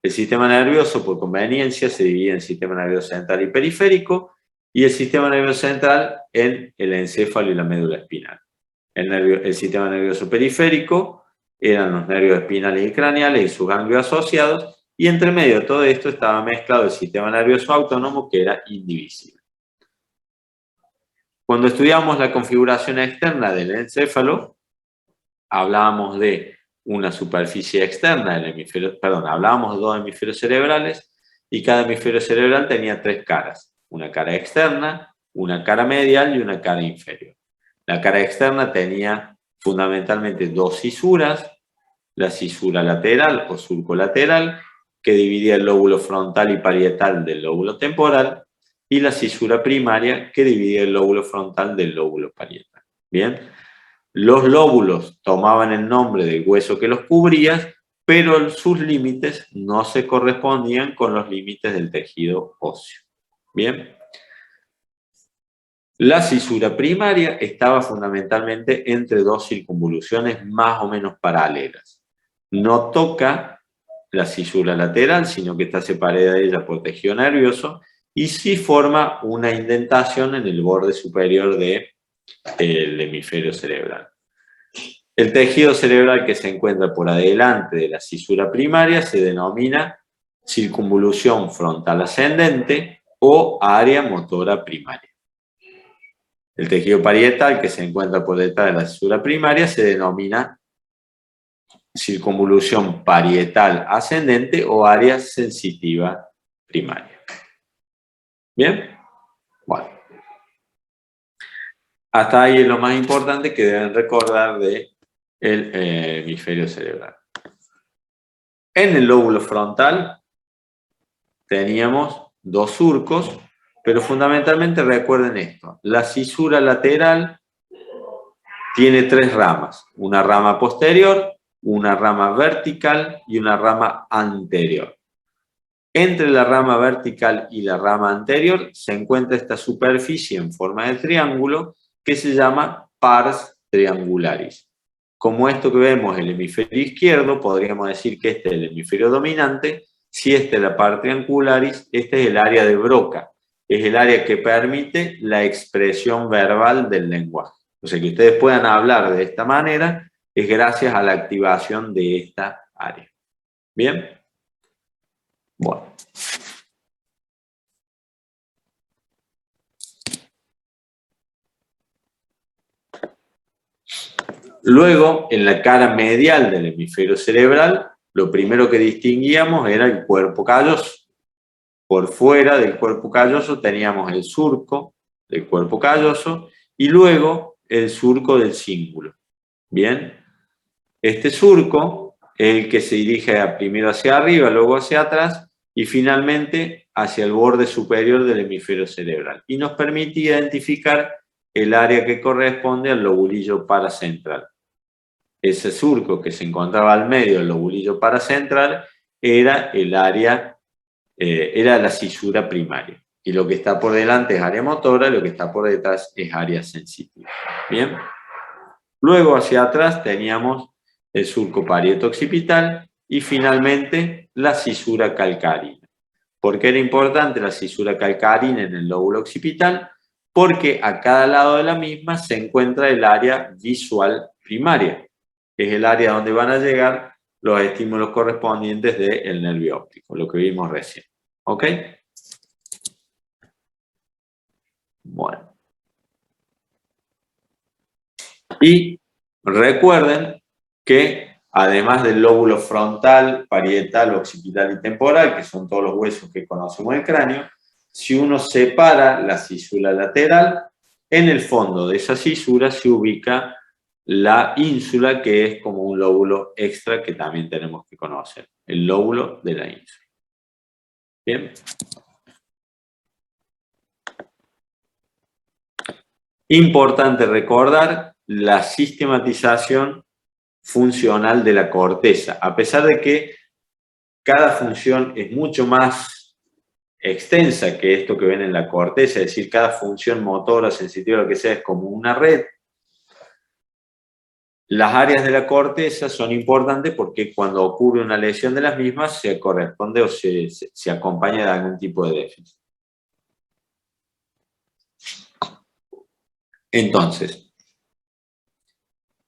El sistema nervioso, por conveniencia, se divide en sistema nervioso central y periférico, y el sistema nervioso central en el encéfalo y la médula espinal. El sistema nervioso periférico eran los nervios espinales y craneales y sus ganglios asociados, y entre medio de todo esto estaba mezclado el sistema nervioso autónomo, que era indivisible. Cuando estudiamos la configuración externa del encéfalo, hablábamos de una superficie externa del hemisferio, hablábamos de 2 hemisferios cerebrales y cada hemisferio cerebral tenía 3 caras, una cara externa, una cara medial y una cara inferior. La cara externa tenía fundamentalmente 2 cisuras, la cisura lateral o surco lateral, que dividía el lóbulo frontal y parietal del lóbulo temporal, y la cisura primaria, que dividía el lóbulo frontal del lóbulo parietal. Bien, los lóbulos tomaban el nombre del hueso que los cubría, pero sus límites no se correspondían con los límites del tejido óseo. Bien. La cisura primaria estaba fundamentalmente entre dos circunvoluciones más o menos paralelas. No toca la cisura lateral, sino que está separada de ella por tejido nervioso, y sí forma una indentación en el borde superior del hemisferio cerebral. El tejido cerebral que se encuentra por adelante de la cisura primaria se denomina circunvolución frontal ascendente o área motora primaria. El tejido parietal que se encuentra por detrás de la cisura primaria se denomina circunvolución parietal ascendente o área sensitiva primaria. ¿Bien? Bueno. Hasta ahí es lo más importante que deben recordar del hemisferio cerebral. En el lóbulo frontal teníamos dos surcos, pero fundamentalmente recuerden esto. La cisura lateral tiene tres ramas. Una rama posterior, una rama vertical y una rama anterior. Entre la rama vertical y la rama anterior se encuentra esta superficie en forma de triángulo que se llama pars triangularis. Como esto que vemos en el hemisferio izquierdo, podríamos decir que este es el hemisferio dominante. Si esta es la pars triangularis, este es el área de Broca. Es el área que permite la expresión verbal del lenguaje. O sea, que ustedes puedan hablar de esta manera es gracias a la activación de esta área. ¿Bien? Bueno. Luego, en la cara medial del hemisferio cerebral, lo primero que distinguíamos era el cuerpo calloso. Por fuera del cuerpo calloso teníamos el surco del cuerpo calloso y luego el surco del cíngulo. Bien, este surco es el que se dirige primero hacia arriba, luego hacia atrás y finalmente hacia el borde superior del hemisferio cerebral. Y nos permite identificar el área que corresponde al lobulillo paracentral. Ese surco que se encontraba al medio del lobulillo paracentral era el área, era la cisura primaria. Y lo que está por delante es área motora, y lo que está por detrás es área sensitiva. Bien. Luego hacia atrás teníamos el surco parieto-occipital y finalmente la cisura calcarina. ¿Por qué era importante la cisura calcarina en el lóbulo occipital? Porque a cada lado de la misma se encuentra el área visual primaria. Es el área donde van a llegar los estímulos correspondientes del nervio óptico, lo que vimos recién. ¿Ok? Bueno. Y recuerden que además del lóbulo frontal, parietal, occipital y temporal, que son todos los huesos que conocemos del cráneo, si uno separa la cisura lateral, en el fondo de esa cisura se ubica la ínsula, que es como un lóbulo extra que también tenemos que conocer, el lóbulo de la ínsula. Bien. Importante recordar la sistematización funcional de la corteza, a pesar de que cada función es mucho más extensa que esto que ven en la corteza, es decir, cada función motora, sensitiva, lo que sea, es como una red. Las áreas de la corteza son importantes porque cuando ocurre una lesión de las mismas se corresponde o se acompaña de algún tipo de déficit. Entonces,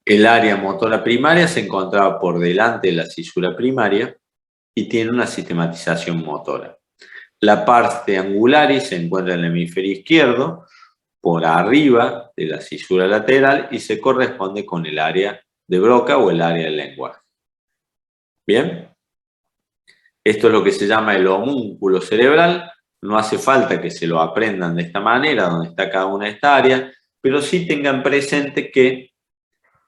el área motora primaria se encontraba por delante de la cisura primaria y tiene una sistematización motora. La pars triangularis se encuentra en el hemisferio izquierdo, por arriba de la cisura lateral y se corresponde con el área de Broca o el área del lenguaje. ¿Bien? Esto es lo que se llama el homúnculo cerebral. No hace falta que se lo aprendan de esta manera, donde está cada una de estas áreas, pero sí tengan presente que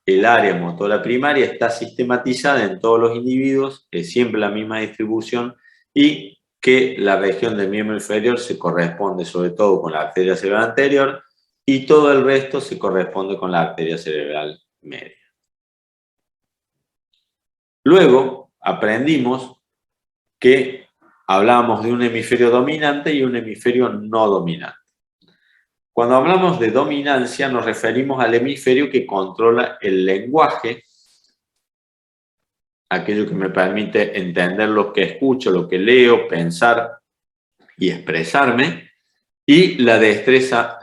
el área motora primaria está sistematizada en todos los individuos, es siempre la misma distribución y que la región del miembro inferior se corresponde sobre todo con la arteria cerebral anterior y todo el resto se corresponde con la arteria cerebral media. Luego aprendimos que hablábamos de un hemisferio dominante y un hemisferio no dominante. Cuando hablamos de dominancia nos referimos al hemisferio que controla el lenguaje, aquello que me permite entender lo que escucho, lo que leo, pensar y expresarme, y la destreza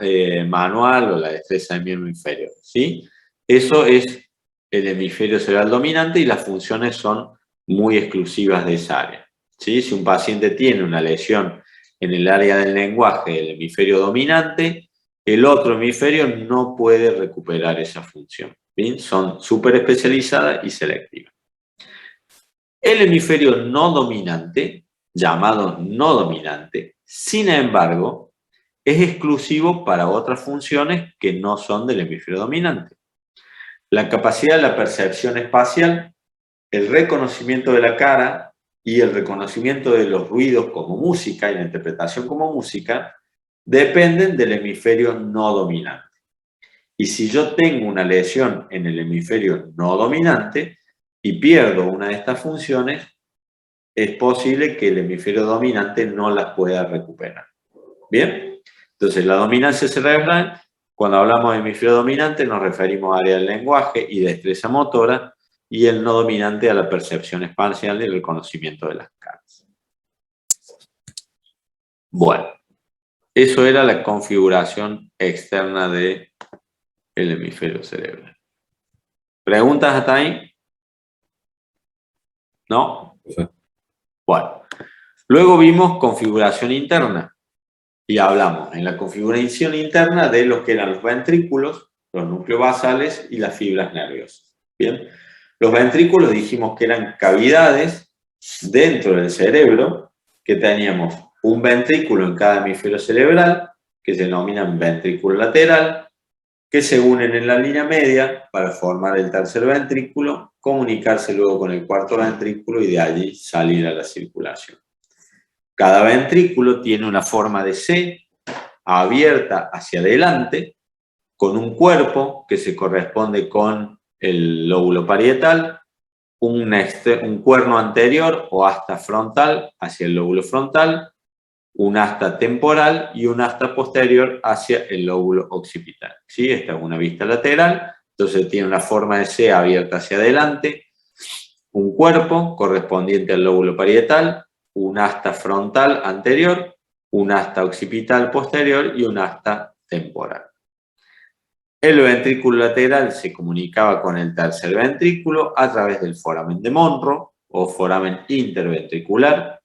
manual o la destreza del miembro inferior, ¿sí? Eso es el hemisferio cerebral dominante y las funciones son muy exclusivas de esa área, ¿sí? Si un paciente tiene una lesión en el área del lenguaje del hemisferio dominante, el otro hemisferio no puede recuperar esa función, ¿bien? Son súper especializadas y selectivas. El hemisferio no dominante, llamado no dominante, sin embargo, es exclusivo para otras funciones que no son del hemisferio dominante. La capacidad de la percepción espacial, el reconocimiento de la cara y el reconocimiento de los ruidos como música y la interpretación como música dependen del hemisferio no dominante. Y si yo tengo una lesión en el hemisferio no dominante y pierdo una de estas funciones, es posible que el hemisferio dominante no las pueda recuperar. ¿Bien? Entonces, la dominancia cerebral, cuando hablamos de hemisferio dominante, nos referimos a área del lenguaje y destreza motora, y el no dominante a la percepción espacial y el reconocimiento de las caras. Bueno, eso era la configuración externa del hemisferio cerebral. ¿Preguntas hasta ahí? ¿No? Sí. Bueno, luego vimos configuración interna. Y hablamos en la configuración interna de lo que eran los ventrículos, los núcleos basales y las fibras nerviosas. Bien, los ventrículos dijimos que eran cavidades dentro del cerebro, que teníamos un ventrículo en cada hemisferio cerebral, que se denominan ventrículo lateral, que se unen en la línea media para formar el tercer ventrículo, comunicarse luego con el cuarto ventrículo y de allí salir a la circulación. Cada ventrículo tiene una forma de C abierta hacia adelante, con un cuerpo que se corresponde con el lóbulo parietal, un cuerno anterior o asta frontal hacia el lóbulo frontal, un asta temporal y un asta posterior hacia el lóbulo occipital. ¿Sí? Esta es una vista lateral, entonces tiene una forma de C abierta hacia adelante, un cuerpo correspondiente al lóbulo parietal, un asta frontal anterior, un asta occipital posterior y un asta temporal. El ventrículo lateral se comunicaba con el tercer ventrículo a través del foramen de Monro o foramen interventricular.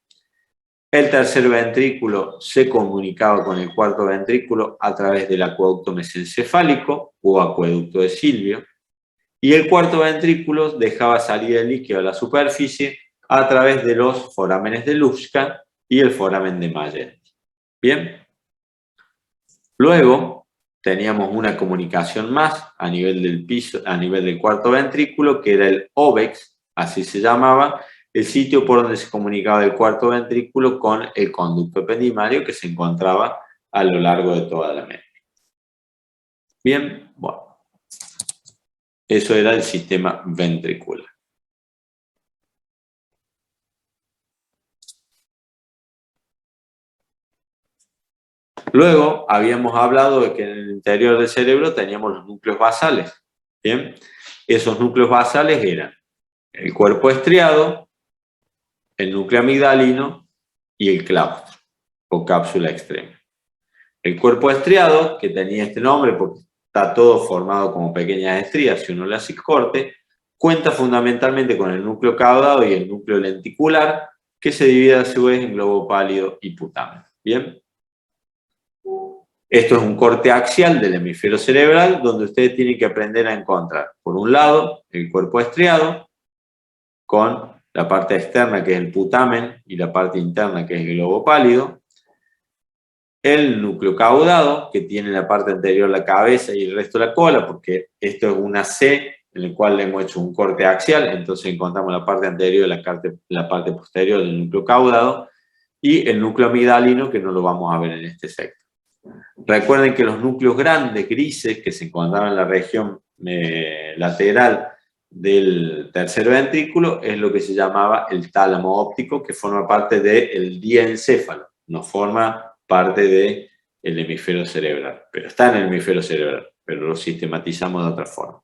El tercer ventrículo se comunicaba con el cuarto ventrículo a través del acueducto mesencefálico o acueducto de Silvio. Y el cuarto ventrículo dejaba salir el líquido a la superficie a través de los forámenes de Lufska y el foramen de Mayer. Bien. Luego teníamos una comunicación más a nivel del piso, a nivel del cuarto ventrículo, que era el óbex, así se llamaba, el sitio por donde se comunicaba el cuarto ventrículo con el conducto ependimario que se encontraba a lo largo de toda la mente. Bien, bueno. Eso era el sistema ventricular. Luego habíamos hablado de que en el interior del cerebro teníamos los núcleos basales. ¿Bien? Esos núcleos basales eran el cuerpo estriado, el núcleo amigdalino y el claustro o cápsula extrema. El cuerpo estriado, que tenía este nombre porque está todo formado como pequeñas estrías, si uno le hace corte, cuenta fundamentalmente con el núcleo caudado y el núcleo lenticular, que se divide a su vez en globo pálido y putamen. ¿Bien? Esto es un corte axial del hemisferio cerebral donde ustedes tienen que aprender a encontrar, por un lado, el cuerpo estriado, con la parte externa que es el putamen y la parte interna que es el globo pálido, el núcleo caudado, que tiene la parte anterior la cabeza y el resto la cola, porque esto es una C en el cual le hemos hecho un corte axial, entonces encontramos la parte anterior y la parte posterior del núcleo caudado, y el núcleo amigdalino, que no lo vamos a ver en este sector. Recuerden que los núcleos grandes, grises, que se encontraban en la región lateral del tercer ventrículo, es lo que se llamaba el tálamo óptico, que forma parte del diencéfalo, no forma parte el hemisferio cerebral, pero está en el hemisferio cerebral, pero lo sistematizamos de otra forma.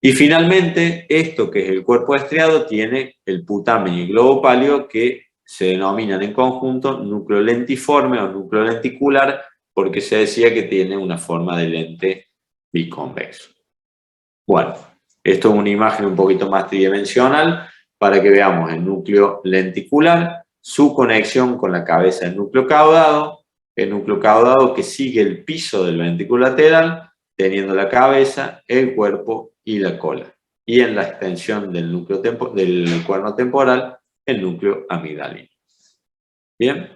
Y finalmente, esto que es el cuerpo estriado tiene el putamen y el globo pálido que se denominan en conjunto núcleo lentiforme o núcleo lenticular porque se decía que tiene una forma de lente biconvexo. Bueno, esto es una imagen un poquito más tridimensional para que veamos el núcleo lenticular, su conexión con la cabeza del núcleo caudado, el núcleo caudado que sigue el piso del ventrículo lateral, teniendo la cabeza, el cuerpo y la cola. Y en la extensión del núcleo del cuerno temporal, el núcleo amigdalino. ¿Bien?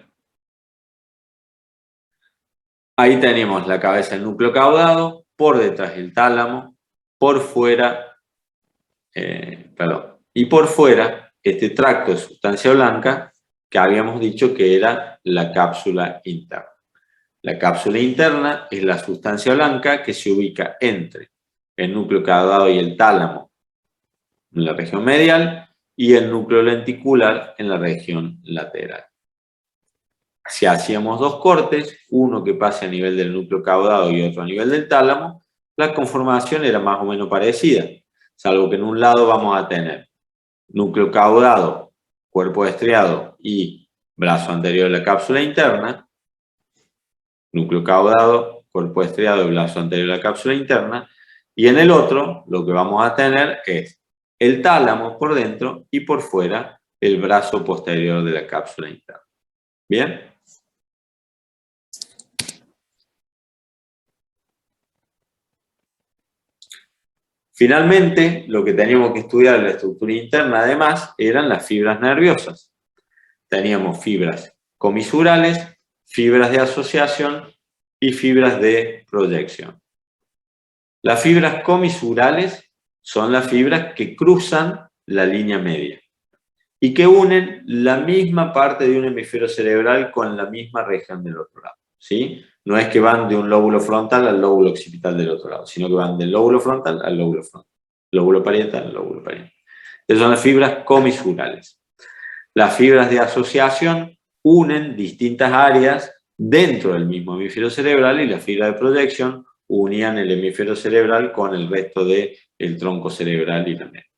Ahí tenemos la cabeza del núcleo caudado, por detrás el tálamo, por fuera, y por fuera este tracto de sustancia blanca que habíamos dicho que era la cápsula interna. La cápsula interna es la sustancia blanca que se ubica entre el núcleo caudado y el tálamo en la región medial y el núcleo lenticular en la región lateral. Si hacíamos dos cortes, uno que pase a nivel del núcleo caudado y otro a nivel del tálamo, la conformación era más o menos parecida, salvo que en un lado vamos a tener núcleo caudado, cuerpo estriado y brazo anterior de la cápsula interna, núcleo caudado, cuerpo estriado y brazo anterior de la cápsula interna, y en el otro lo que vamos a tener es el tálamo por dentro y por fuera el brazo posterior de la cápsula interna. ¿Bien? Finalmente, lo que teníamos que estudiar en la estructura interna, además, eran las fibras nerviosas. Teníamos fibras comisurales, fibras de asociación y fibras de proyección. Las fibras comisurales son las fibras que cruzan la línea media y que unen la misma parte de un hemisferio cerebral con la misma región del otro lado, ¿sí? No es que van de un lóbulo frontal al lóbulo occipital del otro lado, sino que van del lóbulo frontal al lóbulo frontal, lóbulo parietal al lóbulo parietal. Esas son las fibras comisurales. Las fibras de asociación unen distintas áreas dentro del mismo hemisferio cerebral y las fibras de proyección unían el hemisferio cerebral con el resto del tronco cerebral y la mente.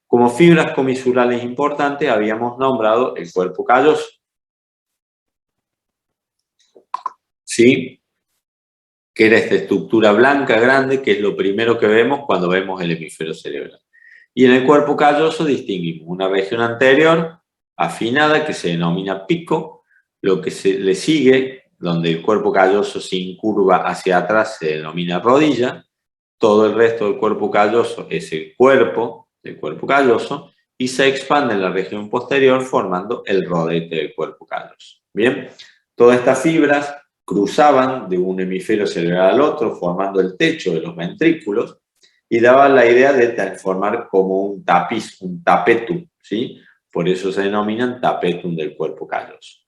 Como fibras comisurales importantes habíamos nombrado el cuerpo calloso. ¿Sí? Que era esta estructura blanca grande que es lo primero que vemos cuando vemos el hemisferio cerebral. Y en el cuerpo calloso distinguimos una región anterior afinada que se denomina pico, lo que le sigue, donde el cuerpo calloso se incurva hacia atrás, se denomina rodilla. Todo el resto del cuerpo calloso es el cuerpo del cuerpo calloso y se expande en la región posterior formando el rodete del cuerpo calloso. Bien, todas estas fibras cruzaban de un hemisferio cerebral al otro formando el techo de los ventrículos y daban la idea de formar como un tapiz, un tapetum, ¿sí? Por eso se denominan tapetum del cuerpo calloso.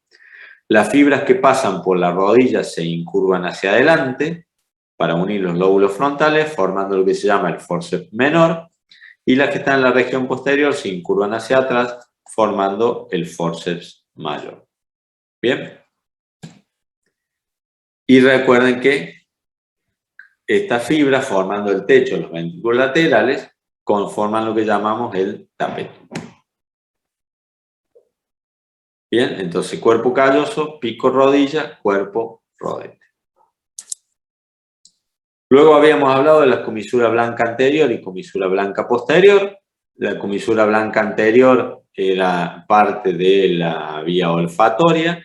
Las fibras que pasan por la rodilla se incurvan hacia adelante para unir los lóbulos frontales, formando lo que se llama el forceps menor, y las que están en la región posterior se incurvan hacia atrás, formando el forceps mayor. ¿Bien? Y recuerden que estas fibras, formando el techo de los ventrículos laterales, conforman lo que llamamos el tapetum. Bien, entonces cuerpo calloso, pico rodilla, cuerpo rodete. Luego habíamos hablado de la comisura blanca anterior y comisura blanca posterior. La comisura blanca anterior era parte de la vía olfatoria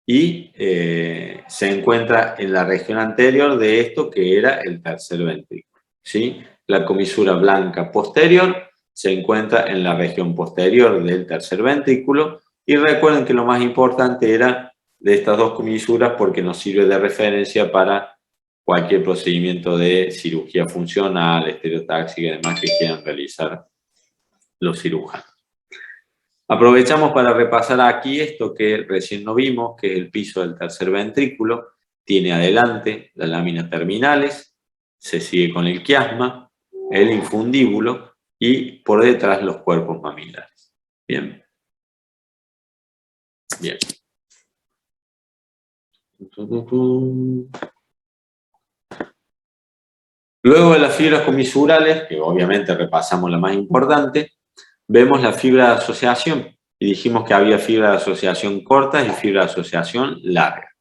y se encuentra en la región anterior de esto que era el tercer ventrículo, ¿sí? La comisura blanca posterior se encuentra en la región posterior del tercer ventrículo y recuerden que lo más importante era de estas dos comisuras porque nos sirve de referencia para cualquier procedimiento de cirugía funcional, estereotáxica y demás que quieran realizar los cirujanos. Aprovechamos para repasar aquí esto que recién no vimos, que es el piso del tercer ventrículo. Tiene adelante las láminas terminales, se sigue con el quiasma, el infundíbulo y por detrás los cuerpos mamilares. Bien. Bien. Luego de las fibras comisurales, que obviamente repasamos la más importante, vemos la fibra de asociación. Y dijimos que había fibra de asociación cortas y fibra de asociación largas.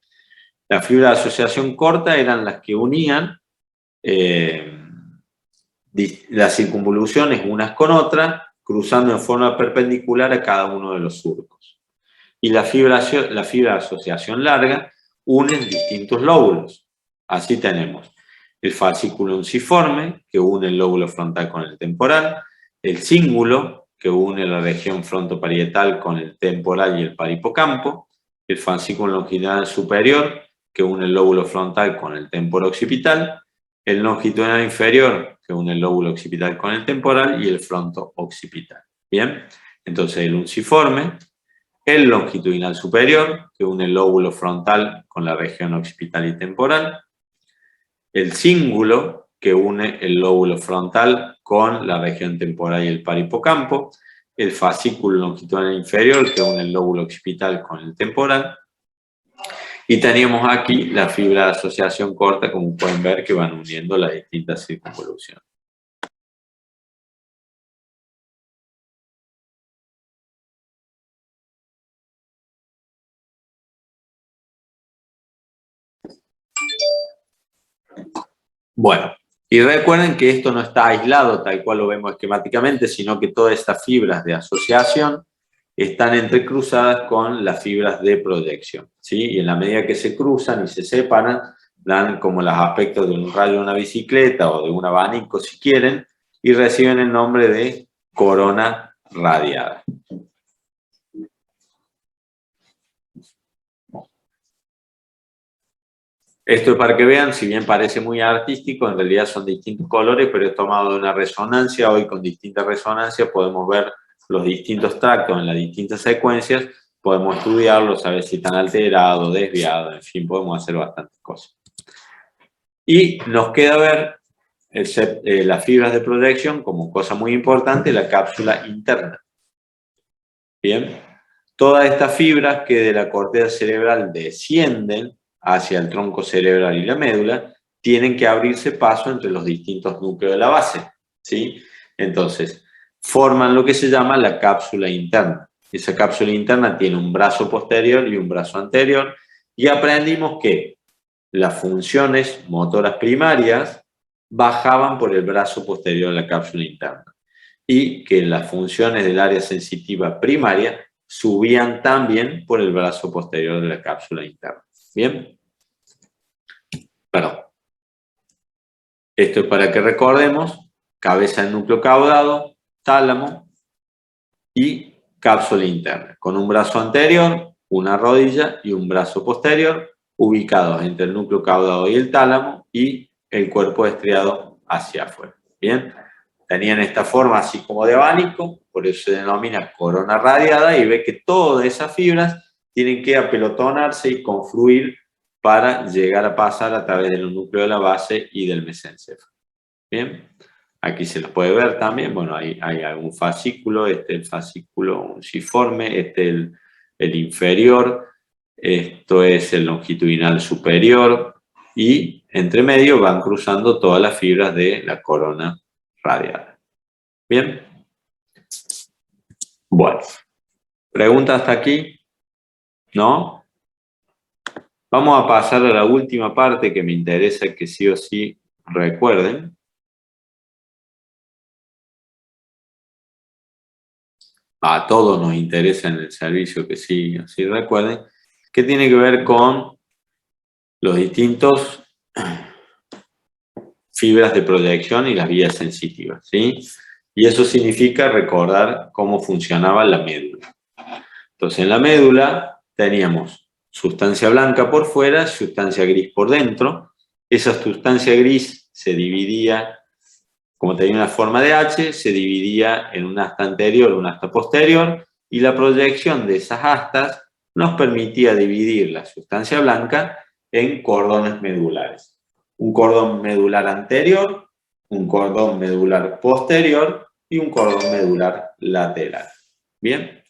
La fibra de asociación corta eran las que unían las circunvoluciones unas con otras, cruzando en forma perpendicular a cada uno de los surcos. Y la fibra de asociación larga une distintos lóbulos. Así tenemos el fascículo unciforme, que une el lóbulo frontal con el temporal, el cíngulo, que une la región frontoparietal con el temporal y el parihipocampo, el fascículo longitudinal superior, que une el lóbulo frontal con el temporo-occipital, el longitudinal inferior, que une el lóbulo occipital con el temporal, y el fronto-occipital. Bien, entonces el unciforme, el longitudinal superior, que une el lóbulo frontal con la región occipital y temporal, el cíngulo, que une el lóbulo frontal con la región temporal y el parihipocampo, el fascículo longitudinal inferior, que une el lóbulo occipital con el temporal, y teníamos aquí la fibra de asociación corta, como pueden ver, que van uniendo las distintas circunvoluciones. Bueno, y recuerden que esto no está aislado tal cual lo vemos esquemáticamente, sino que todas estas fibras de asociación están entrecruzadas con las fibras de proyección, ¿sí? Y en la medida que se cruzan y se separan, dan como los aspectos de un rayo de una bicicleta o de un abanico, si quieren, y reciben el nombre de corona radiada. Esto es para que vean, si bien parece muy artístico, en realidad son distintos colores, pero he tomado de una resonancia. Hoy con distintas resonancias podemos ver los distintos tractos en las distintas secuencias, podemos estudiarlos, saber si están alterados, desviados, en fin, podemos hacer bastantes cosas. Y nos queda ver las fibras de proyección como cosa muy importante, la cápsula interna. Bien, todas estas fibras que de la corteza cerebral descienden hacia el tronco cerebral y la médula, tienen que abrirse paso entre los distintos núcleos de la base, ¿sí? Entonces, forman lo que se llama la cápsula interna. Esa cápsula interna tiene un brazo posterior y un brazo anterior, y aprendimos que las funciones motoras primarias bajaban por el brazo posterior de la cápsula interna, y que las funciones del área sensitiva primaria subían también por el brazo posterior de la cápsula interna. ¿Bien? Perdón. Esto es para que recordemos: cabeza del núcleo caudado, tálamo y cápsula interna, con un brazo anterior, una rodilla y un brazo posterior, ubicados entre el núcleo caudado y el tálamo, y el cuerpo estriado hacia afuera. ¿Bien? Tenían esta forma así como de abanico, por eso se denomina corona radiada, y ve que todas esas fibras tienen que apelotonarse y confluir para llegar a pasar a través del núcleo de la base y del mesencéfalo. Bien, aquí se los puede ver también. Bueno, hay algún fascículo, el fascículo unciforme, el inferior, esto es el longitudinal superior, y entre medio van cruzando todas las fibras de la corona radiada. Bien. Bueno, ¿pregunta hasta aquí? ¿No? Vamos a pasar a la última parte que me interesa que sí o sí recuerden. A todos nos interesa en el servicio que sí o sí recuerden, que tiene que ver con los distintos fibras de proyección y las vías sensitivas, ¿sí? Y eso significa recordar cómo funcionaba la médula. Entonces, en la médula teníamos sustancia blanca por fuera, sustancia gris por dentro. Esa sustancia gris se dividía, como tenía una forma de H, se dividía en un asta anterior, un asta posterior, y la proyección de esas astas nos permitía dividir la sustancia blanca en cordones medulares. Un cordón medular anterior, un cordón medular posterior y un cordón medular lateral. Bien.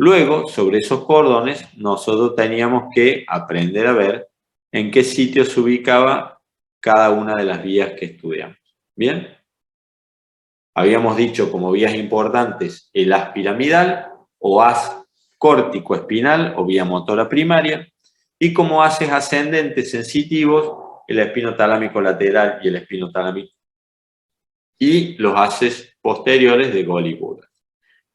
Luego, sobre esos cordones, nosotros teníamos que aprender a ver en qué sitio se ubicaba cada una de las vías que estudiamos. ¿Bien? Habíamos dicho como vías importantes el haz piramidal o haz córtico-espinal o vía motora primaria, y como haces ascendentes sensitivos, el espinotalámico lateral y el espinotalámico, y los haces posteriores de Golgi-Burdach.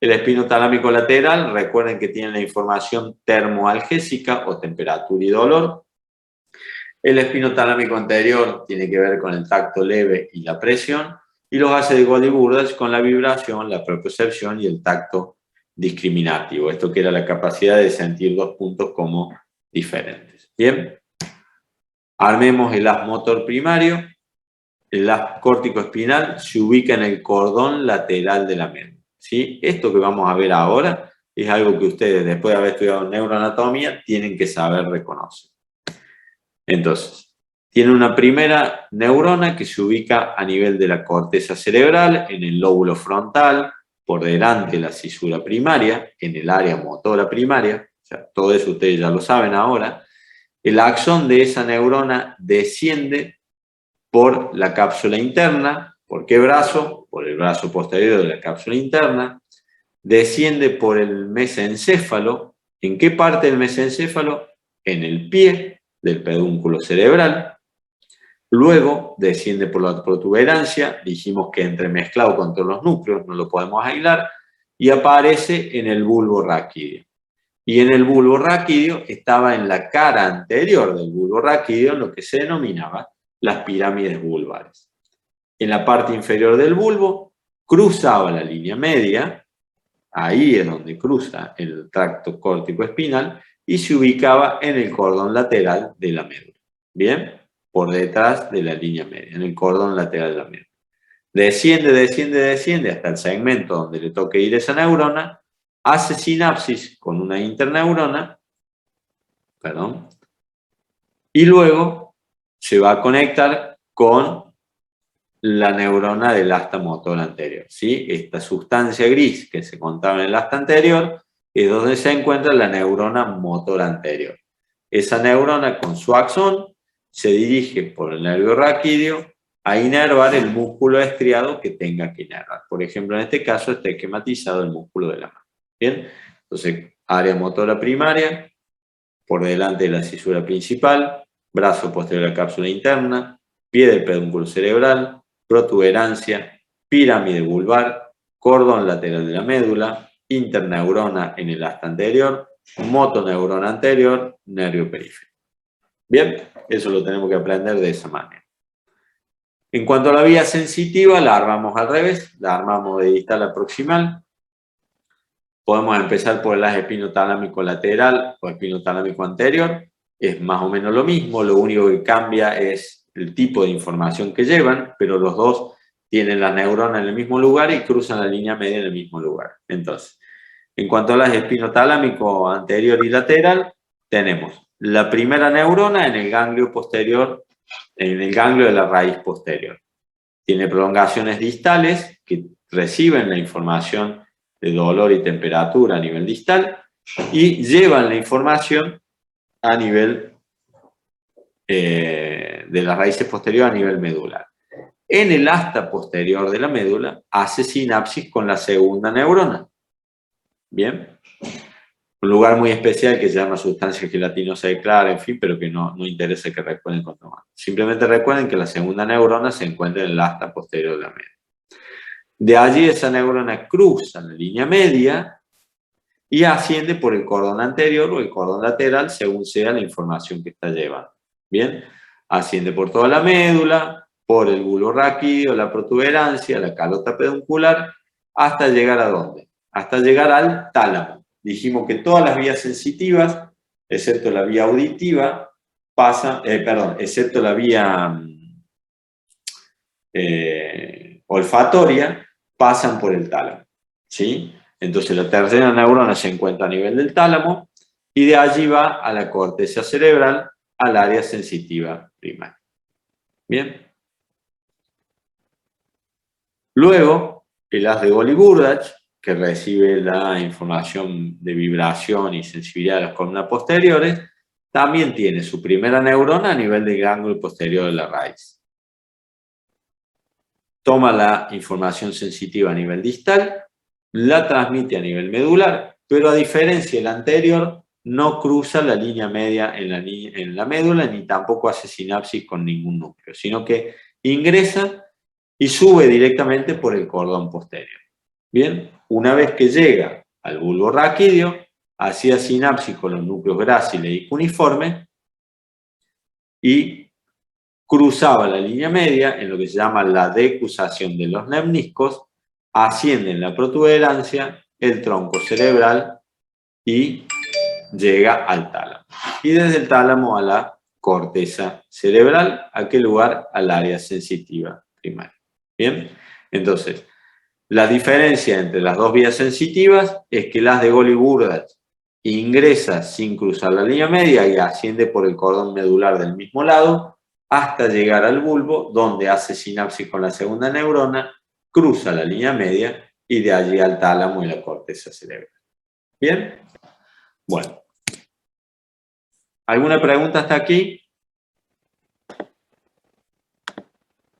El espinotalámico lateral, recuerden que tiene la información termoalgésica o temperatura y dolor. El espinotalámico anterior tiene que ver con el tacto leve y la presión, y los haces de Golgi-Burdach con la vibración, la propiocepción y el tacto discriminativo. Esto que era la capacidad de sentir dos puntos como diferentes. Bien, armemos el haz motor primario. El haz córtico-espinal se ubica en el cordón lateral de la médula. ¿Sí? Esto que vamos a ver ahora es algo que ustedes, después de haber estudiado neuroanatomía, tienen que saber reconocer. Entonces, tiene una primera neurona que se ubica a nivel de la corteza cerebral, en el lóbulo frontal, por delante de la cisura primaria, en el área motora primaria. O sea, todo eso ustedes ya lo saben ahora. El axón de esa neurona desciende por la cápsula interna. ¿Por qué brazo? Por el brazo posterior de la cápsula interna. Desciende por el mesencéfalo. ¿En qué parte del mesencéfalo? En el pie del pedúnculo cerebral. Luego desciende por la protuberancia, dijimos que entremezclado con todos los núcleos, no lo podemos aislar, y aparece en el bulbo raquídeo. Y en el bulbo raquídeo estaba en la cara anterior del bulbo raquídeo lo que se denominaba las pirámides vulvares. En la parte inferior del bulbo cruzaba la línea media, ahí es donde cruza el tracto córtico-espinal, y se ubicaba en el cordón lateral de la médula. ¿Bien? Por detrás de la línea media, en el cordón lateral de la médula. Desciende, desciende, desciende hasta el segmento donde le toque ir esa neurona, hace sinapsis con una interneurona, y luego se va a conectar con la neurona del asta motor anterior. ¿Sí? Esta sustancia gris que se contaba en el asta anterior es donde se encuentra la neurona motor anterior. Esa neurona con su axón se dirige por el nervio raquídeo a inervar el músculo estriado que tenga que inervar. Por ejemplo, en este caso está esquematizado el músculo de la mano. ¿Bien? Entonces, área motora primaria, por delante de la cisura principal, brazo posterior a la cápsula interna, pie del pedúnculo cerebral, protuberancia, pirámide vulvar, cordón lateral de la médula, interneurona en el asta anterior, motoneurona anterior, nervio periférico. Bien, eso lo tenemos que aprender de esa manera. En cuanto a la vía sensitiva, la armamos al revés, la armamos de distal a proximal. Podemos empezar por el haz espinotalámico lateral o espinotalámico anterior. Es más o menos lo mismo, lo único que cambia es el tipo de información que llevan, pero los dos tienen las neuronas en el mismo lugar y cruzan la línea media en el mismo lugar. Entonces, en cuanto al haz espinotalámico anterior y lateral, tenemos la primera neurona en el ganglio posterior, en el ganglio de la raíz posterior. Tiene prolongaciones distales que reciben la información de dolor y temperatura a nivel distal y llevan la información a nivel de las raíces posteriores a nivel medular. En el asta posterior de la médula hace sinapsis con la segunda neurona. Bien. Un lugar muy especial que se llama sustancia gelatinosa de Clara, en fin, pero que no interesa que recuerden cuando más. Simplemente recuerden que la segunda neurona se encuentra en el asta posterior de la médula. De allí esa neurona cruza la línea media y asciende por el cordón anterior o el cordón lateral según sea la información que está llevando. Bien, asciende por toda la médula, por el bulbo raquídeo, la protuberancia, la calota peduncular, hasta llegar ¿a dónde? Hasta llegar al tálamo. Dijimos que todas las vías sensitivas, excepto la vía auditiva, pasan, excepto la vía olfatoria, pasan por el tálamo. ¿Sí? Entonces la tercera neurona se encuentra a nivel del tálamo y de allí va a la corteza cerebral, al área sensitiva primaria. Bien. Luego, el haz de Golgi-Burdach, que recibe la información de vibración y sensibilidad de las columnas posteriores, también tiene su primera neurona a nivel del gángulo posterior de la raíz. Toma la información sensitiva a nivel distal, la transmite a nivel medular, pero a diferencia del anterior, no cruza la línea media en la médula ni tampoco hace sinapsis con ningún núcleo, sino que ingresa y sube directamente por el cordón posterior. Bien, una vez que llega al bulbo raquídeo, hacía sinapsis con los núcleos gráciles y cuneiformes y cruzaba la línea media en lo que se llama la decusación de los lemniscos, asciende en la protuberancia el tronco cerebral y llega al tálamo. Y desde el tálamo a la corteza cerebral, ¿a qué lugar? Al área sensitiva primaria. Bien, entonces, la diferencia entre las dos vías sensitivas es que las de Golgi-Burdach ingresa sin cruzar la línea media y asciende por el cordón medular del mismo lado hasta llegar al bulbo, donde hace sinapsis con la segunda neurona, cruza la línea media y de allí al tálamo y la corteza cerebral. ¿Bien? Bueno. ¿Alguna pregunta hasta aquí?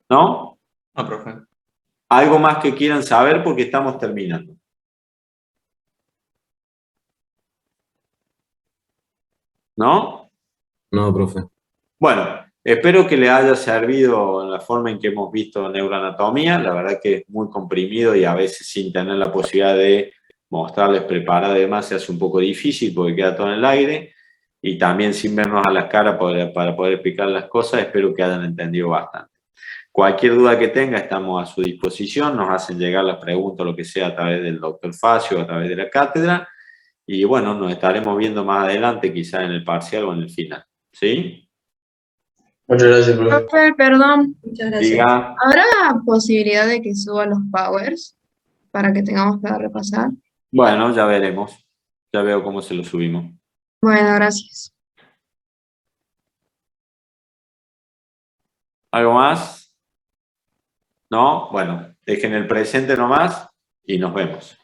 ¿No? No, profe. ¿Algo más que quieran saber? Porque estamos terminando. ¿No? No, profe. Bueno, espero que le haya servido en la forma en que hemos visto neuroanatomía. La verdad que es muy comprimido y a veces sin tener la posibilidad de mostrarles preparado y demás se hace un poco difícil porque queda todo en el aire. Y también sin vernos a las caras para poder explicar las cosas, espero que hayan entendido bastante. Cualquier duda que tenga, estamos a su disposición. Nos hacen llegar las preguntas, lo que sea, a través del doctor Facio, a través de la cátedra. Y bueno, nos estaremos viendo más adelante, quizá en el parcial o en el final. ¿Sí? Muchas gracias, profe. Profe, perdón, muchas gracias. Diga. ¿Habrá posibilidad de que suba los powers para que tengamos para repasar? Bueno, ya veremos. Ya veo cómo se lo subimos. Bueno, gracias. ¿Algo más? ¿No? Bueno, dejen el presente nomás y nos vemos.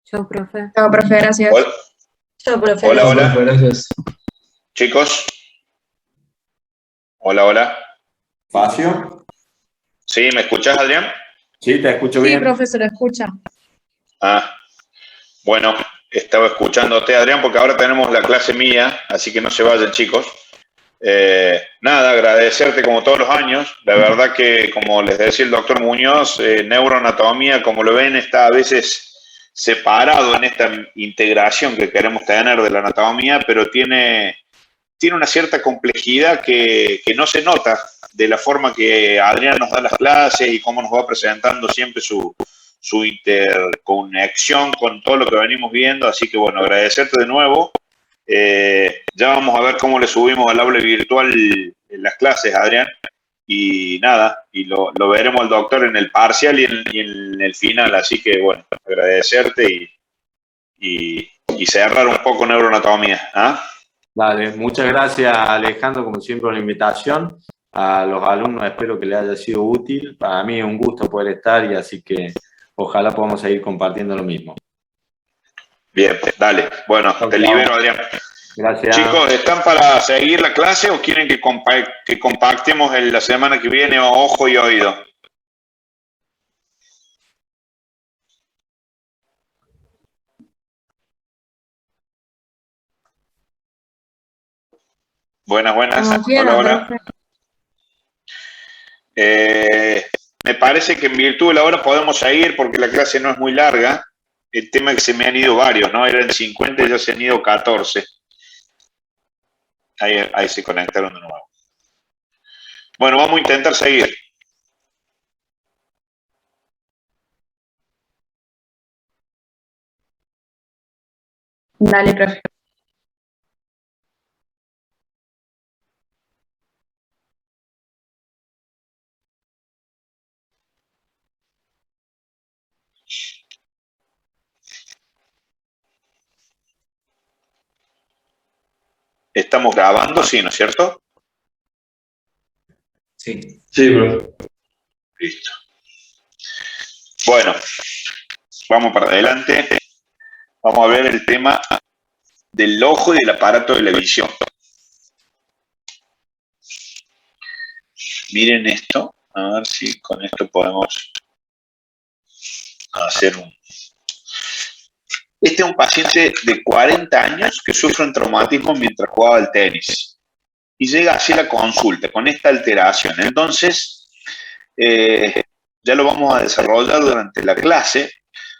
Chao, profe. Chao, profe, gracias. Hola, Chao, profe. hola, hola. Profe, gracias. Chicos. Hola, hola. ¿Facio? ¿Sí? ¿Me escuchás, Adrián? Sí, te escucho Sí, bien. profe, se lo escucha. Ah, bueno, estaba escuchándote, Adrián, porque ahora tenemos la clase mía, así que no se vayan, chicos. Nada, agradecerte como todos los años. La verdad que, como les decía el doctor Muñoz, neuroanatomía, como lo ven, está a veces separado en esta integración que queremos tener de la anatomía, pero tiene una cierta complejidad que no se nota de la forma que Adrián nos da las clases y cómo nos va presentando siempre su interconexión con todo lo que venimos viendo. Así que bueno, agradecerte de nuevo. Ya vamos a ver cómo le subimos al aula virtual en las clases, Adrián. Y nada, y lo veremos al doctor en el parcial y en el final. Así que bueno, agradecerte y cerrar un poco neuroanatomía. ¿Ah? Dale, muchas gracias, Alejandro, como siempre, por la invitación. A los alumnos espero que les haya sido útil. Para mí es un gusto poder estar y así que ojalá podamos seguir compartiendo lo mismo. Bien, dale. Bueno, te libero, Adrián. Gracias. Chicos, ¿están para seguir la clase o quieren que compactemos la semana que viene ojo y oído? Buenas, buenas. Como quiera, Hola, hola. profe. Me parece que en virtud de la hora podemos seguir porque la clase no es muy larga. El tema es que se me han ido varios, ¿no? Eran 50 y ya se han ido 14. Ahí se conectaron de nuevo. Bueno, vamos a intentar seguir. Dale, profe. ¿Estamos grabando? Sí, ¿no es cierto? Sí. Sí, profe. Listo. Bueno, vamos para adelante. Vamos a ver el tema del ojo y del aparato de la visión. Miren esto, a ver si con esto podemos hacer un... Este es un paciente de 40 años que sufre un traumatismo mientras jugaba al tenis y llega así a la consulta con esta alteración. Entonces, ya lo vamos a desarrollar durante la clase.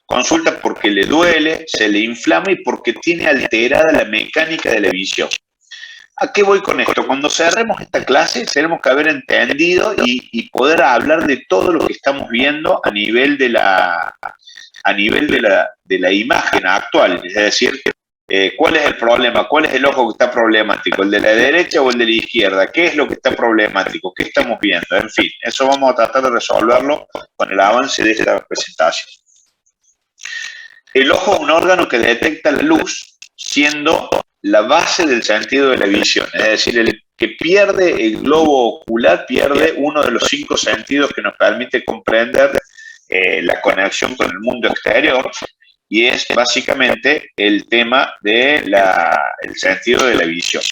Consulta porque le duele, se le inflama y porque tiene alterada la mecánica de la visión. ¿A qué voy con esto? Cuando cerremos esta clase, tenemos que haber entendido y poder hablar de todo lo que estamos viendo a nivel de la imagen actual. Es decir, ¿cuál es el problema? ¿Cuál es el ojo que está problemático? ¿El de la derecha o el de la izquierda? ¿Qué es lo que está problemático? ¿Qué estamos viendo? En fin, eso vamos a tratar de resolverlo con el avance de esta presentación. El ojo es un órgano que detecta la luz, siendo la base del sentido de la visión. Es decir, el que pierde el globo ocular pierde uno de los 5 sentidos que nos permite comprender la conexión con el mundo exterior, y es básicamente el tema del sentido de la visión.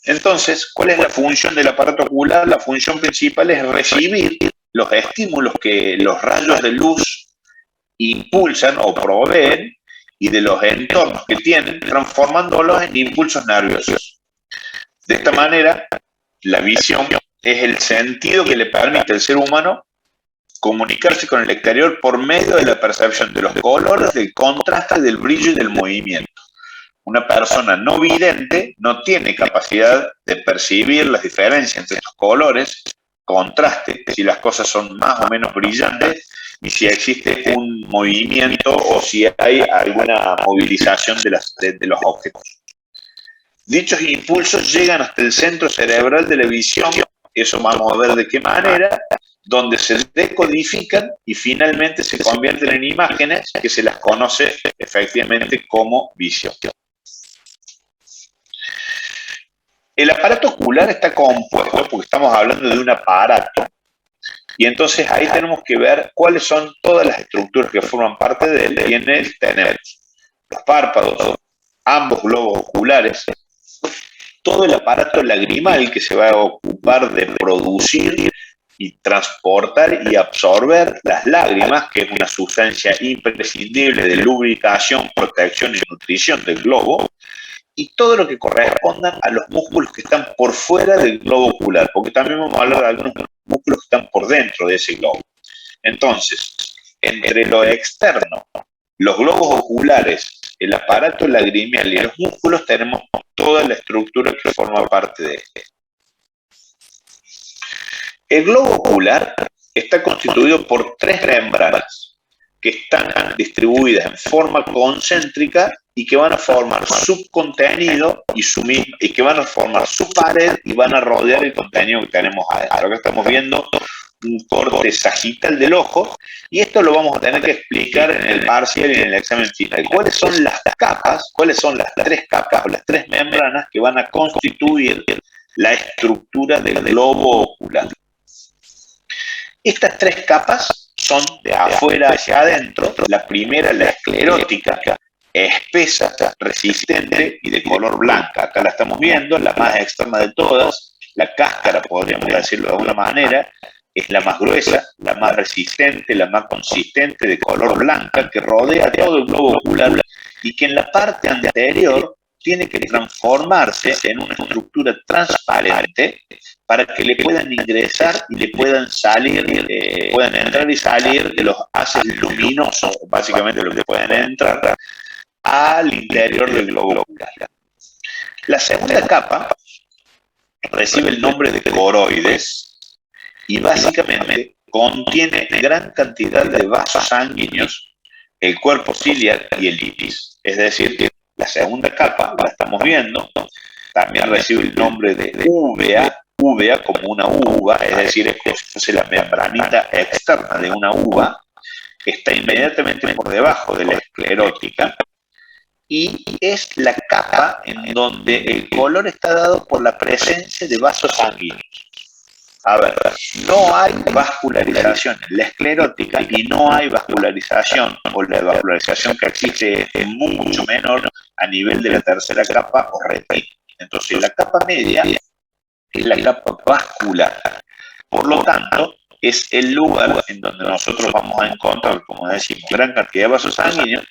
Entonces, ¿cuál es la función del aparato ocular? La función principal es recibir los estímulos que los rayos de luz impulsan o proveen y de los entornos que tienen, transformándolos en impulsos nerviosos. De esta manera, la visión es el sentido que le permite al ser humano comunicarse con el exterior por medio de la percepción de los colores, del contraste, del brillo y del movimiento. Una persona no vidente no tiene capacidad de percibir las diferencias entre estos colores, contraste, si las cosas son más o menos brillantes, y si existe un movimiento o si hay alguna movilización de los objetos. Dichos impulsos llegan hasta el centro cerebral de la visión, eso vamos a ver de qué manera, donde se decodifican y finalmente se convierten en imágenes que se las conoce efectivamente como visión. El aparato ocular está compuesto, porque estamos hablando de un aparato, y entonces ahí tenemos que ver cuáles son todas las estructuras que forman parte de él. Y en él tenemos los párpados, ambos globos oculares, todo el aparato lagrimal que se va a ocupar de producir y transportar y absorber las lágrimas, que es una sustancia imprescindible de lubricación, protección y nutrición del globo, y todo lo que corresponda a los músculos que están por fuera del globo ocular, porque también vamos a hablar de algunos músculos que están por dentro de ese globo. Entonces, entre lo externo, los globos oculares, el aparato lagrimal y los músculos, tenemos toda la estructura que forma parte de este. El globo ocular está constituido por 3 membranas que están distribuidas en forma concéntrica y que van a formar su contenido y que van a formar su pared y van a rodear el contenido que tenemos adentro. Acá estamos viendo un corte sagital del ojo, y esto lo vamos a tener que explicar en el parcial y en el examen final. ¿Cuáles son las capas? ¿Cuáles son las 3 capas o las 3 membranas que van a constituir la estructura del globo ocular? Estas 3 capas son de afuera hacia adentro. La primera, la esclerótica, espesa, resistente y de color blanca. Acá la estamos viendo, la más externa de todas. La cáscara, podríamos decirlo de alguna manera, es la más gruesa, la más resistente, la más consistente, de color blanca, que rodea todo el globo ocular y que en la parte anterior tiene que transformarse en una estructura transparente para que le puedan ingresar y le puedan salir, puedan entrar y salir de los haces luminosos, básicamente lo que pueden entrar al interior del globo ocular. La segunda capa recibe el nombre de coroides y básicamente contiene gran cantidad de vasos sanguíneos, el cuerpo ciliar y el iris. Es decir, que la segunda capa, la estamos viendo, también recibe el nombre de úvea, úvea como una uva, es decir, es como si fuese la membranita externa de una uva, que está inmediatamente por debajo de la esclerótica, y es la capa en donde el color está dado por la presencia de vasos sanguíneos. A ver, no hay vascularización en la esclerótica y no hay vascularización, o la vascularización que existe es mucho menor a nivel de la tercera capa o retina. Entonces, la capa media es la capa vascular. Por lo tanto, es el lugar en donde nosotros vamos a encontrar, como decimos, gran cantidad de vasos sanguíneos,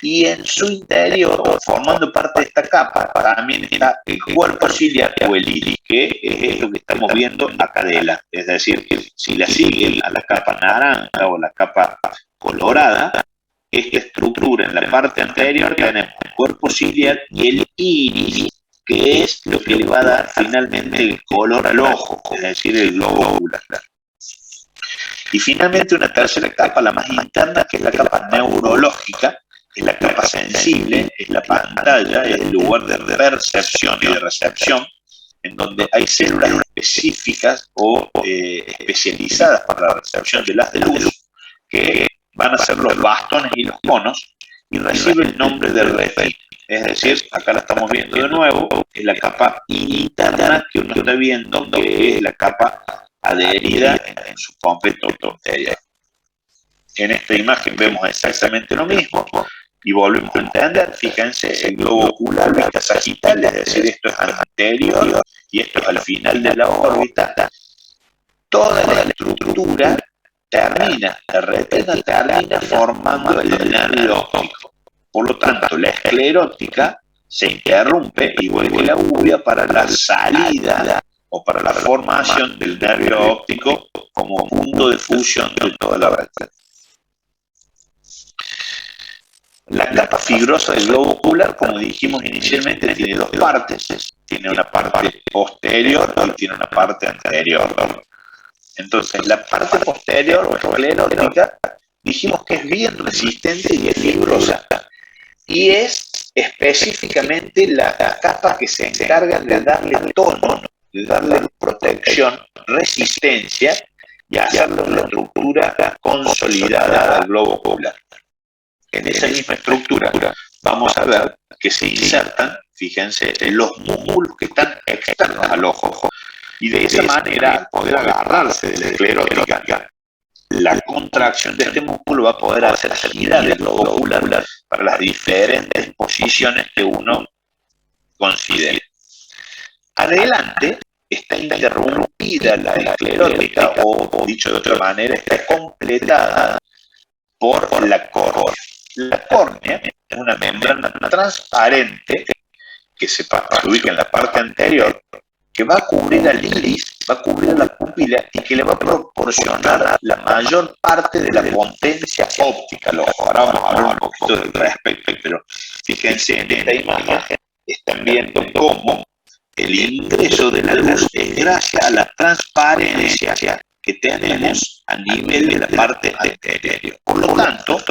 y en su interior, formando parte de esta capa, también está el cuerpo ciliar o el iris, que es esto que estamos viendo acá adelante. Es decir, que si la siguen a la capa naranja o la capa colorada, esta estructura en la parte anterior tenemos el cuerpo ciliar y el iris, que es lo que le va a dar finalmente el color al ojo, es decir, el globo ocular. Y finalmente una tercera capa, la más interna, que es la capa neurológica, es la capa sensible, es la pantalla, es el lugar de percepción y de recepción, en donde hay células específicas o especializadas para la recepción de las de luz, que van a ser los bastones y los conos, y recibe el nombre de retina. Es decir, acá la estamos viendo de nuevo, es la capa interna que uno está viendo, que es la capa adherida en su completo anterior. En esta imagen vemos exactamente lo mismo y volvemos a entender, fíjense, el globo ocular, vista sagital, es decir, esto es anterior y esto es al final de la órbita. Toda la estructura termina, la retina termina formando el nervio óptico. Por lo tanto, la esclerótica se interrumpe y vuelve la uvea para la salida o para la formación del nervio óptico como punto de fusión de toda la retina. La capa fibrosa del globo ocular, como dijimos inicialmente, tiene dos partes. Tiene una parte posterior y tiene una parte anterior. Entonces, la parte posterior o esclerótica, dijimos que es bien resistente y es fibrosa. Y es específicamente la capa que se encarga de darle tono, de darle protección, resistencia y hacerlo la estructura consolidada del globo ocular. En esa misma estructura vamos a ver que se insertan, fíjense, los músculos que están externos al ojo. Y de esa manera, al poder agarrarse de la esclerótica, la contracción de este músculo va a poder hacer girar el globo ocular para las diferentes posiciones que uno considere. Adelante está interrumpida la esclerótica, o dicho de otra manera, está completada por la córnea. La córnea es una membrana transparente que se ubica en la parte anterior, que va a cubrir al iris, va a cubrir la pupila y que le va a proporcionar la mayor parte de la potencia óptica al ojo. Ahora vamos a hablar un poquito del respecto, pero fíjense en esta imagen, están viendo cómo el ingreso de la luz es gracias a la transparencia que tenemos a nivel de la parte anterior. Por lo tanto,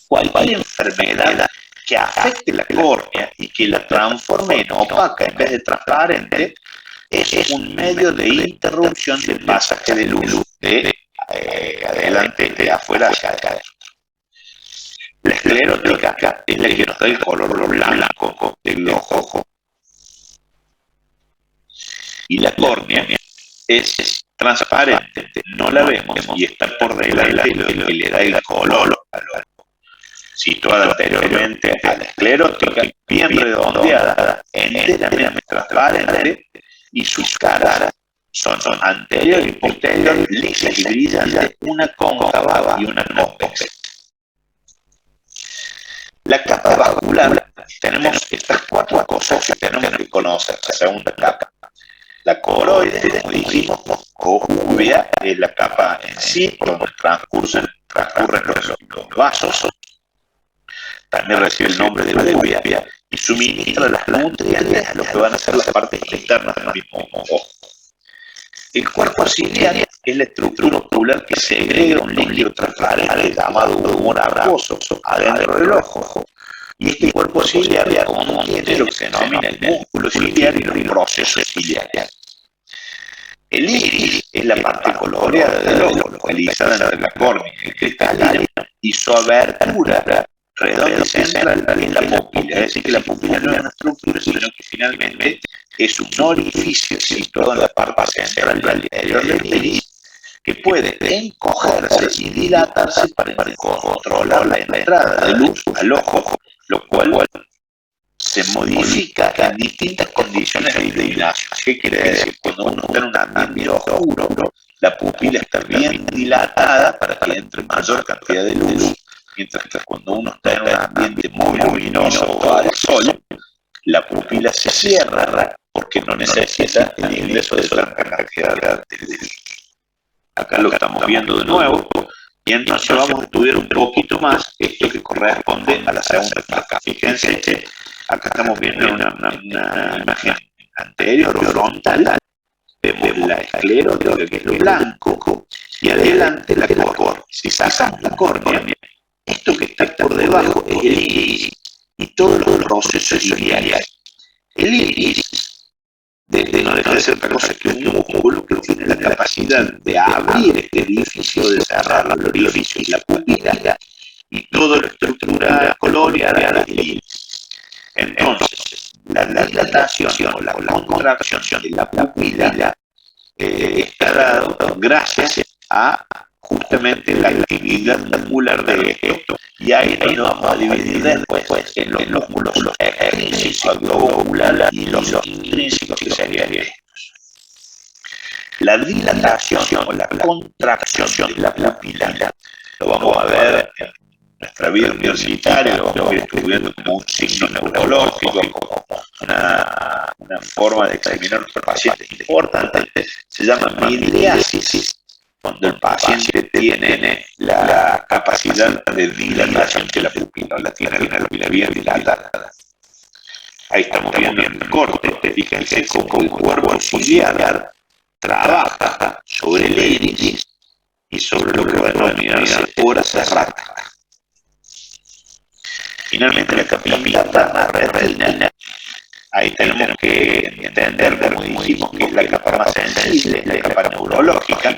cualquier enfermedad que afecte la córnea y que la transforme en opaca en vez de transparente, es un medio de interrupción del pasaje de luz de adelante, de afuera hacia adentro. La esclerótica es la que nos da el color blanco del ojo. Y la córnea es transparente, no la vemos y está por delante lo que le da el color al ojo. Situada anteriormente a la esclerótica, bien redondeada, enteramente transparente, y sus caras son anterior y posterior, lisas y brillantes, una cóncava y una convexa. La capa vascular, tenemos estas cuatro cosas que tenemos que conocer. La segunda capa, la coroide, como dijimos, o uvea, es la capa en sí, por donde transcurren los vasos. También recibe el nombre de uvea y suministra las nutrientes a lo que van a ser las partes internas del mismo ojo. El cuerpo ciliar es la estructura ocular que segrega un líquido transparente llamado humor acuoso adentro del ojo. Y este cuerpo ciliar contiene lo que se denomina el músculo ciliar y los procesos ciliares. El iris es la parte coloreada del ojo, localizada entre la córnea y el cristalino, y su abertura redonda y central en la pupila. Es decir, que la pupila no es una estructura, sino que finalmente es un orificio situado en la parte central del interior del iris que puede encogerse y dilatarse para controlar la entrada de luz al ojo, lo cual se modifica en distintas condiciones de iluminación. ¿Qué quiere decir? Cuando uno está en un ambiente oscuro, la pupila está bien dilatada para que entre mayor cantidad de luz, mientras que cuando uno está en un ambiente muy luminoso o al sol, la pupila se cierra porque no necesita el ingreso de tanta cantidad de luz. Acá lo estamos viendo de nuevo, y entonces vamos a estudiar un poquito más esto que corresponde a la segunda etapa. Fíjense, acá estamos viendo una imagen anterior, frontal, vemos la esclerótica, que es lo blanco, y adelante la córnea. Si sacamos la córnea, esto que está por debajo es el iris, y todos los procesos iriales. El iris no deja de ser otra cosa que un músculo que tiene la capacidad de abrir este orificio, de cerrar el orificio y la pupila, y toda la estructura coloreada del iris. Entonces, la dilatación o la contracción de la pupila está dado gracias a justamente la actividad muscular de esto. Y ahí nos vamos a dividir después en los músculos extrínsecos, globo ocular, y los intrínsecos, que serían estos. La dilatación o la contracción de la pupila lo vamos a ver en nuestra vida universitaria, lo vamos a ir estudiando como un signo neurológico, como una forma de examinar a nuestro paciente importante. Se llama midriasis, cuando el paciente tiene la capacidad de dilatación de la pupila, la tiene la pupila bien dilatada. Ahí estamos viendo en el corte, fíjense cómo el cuerpo ciliar trabaja sobre el iris y sobre lo que va a denominarse pora cerrada. Finalmente, la capila retina. Ahí tenemos que entender, como dijimos, que es la capa más sensible, la capa neurológica.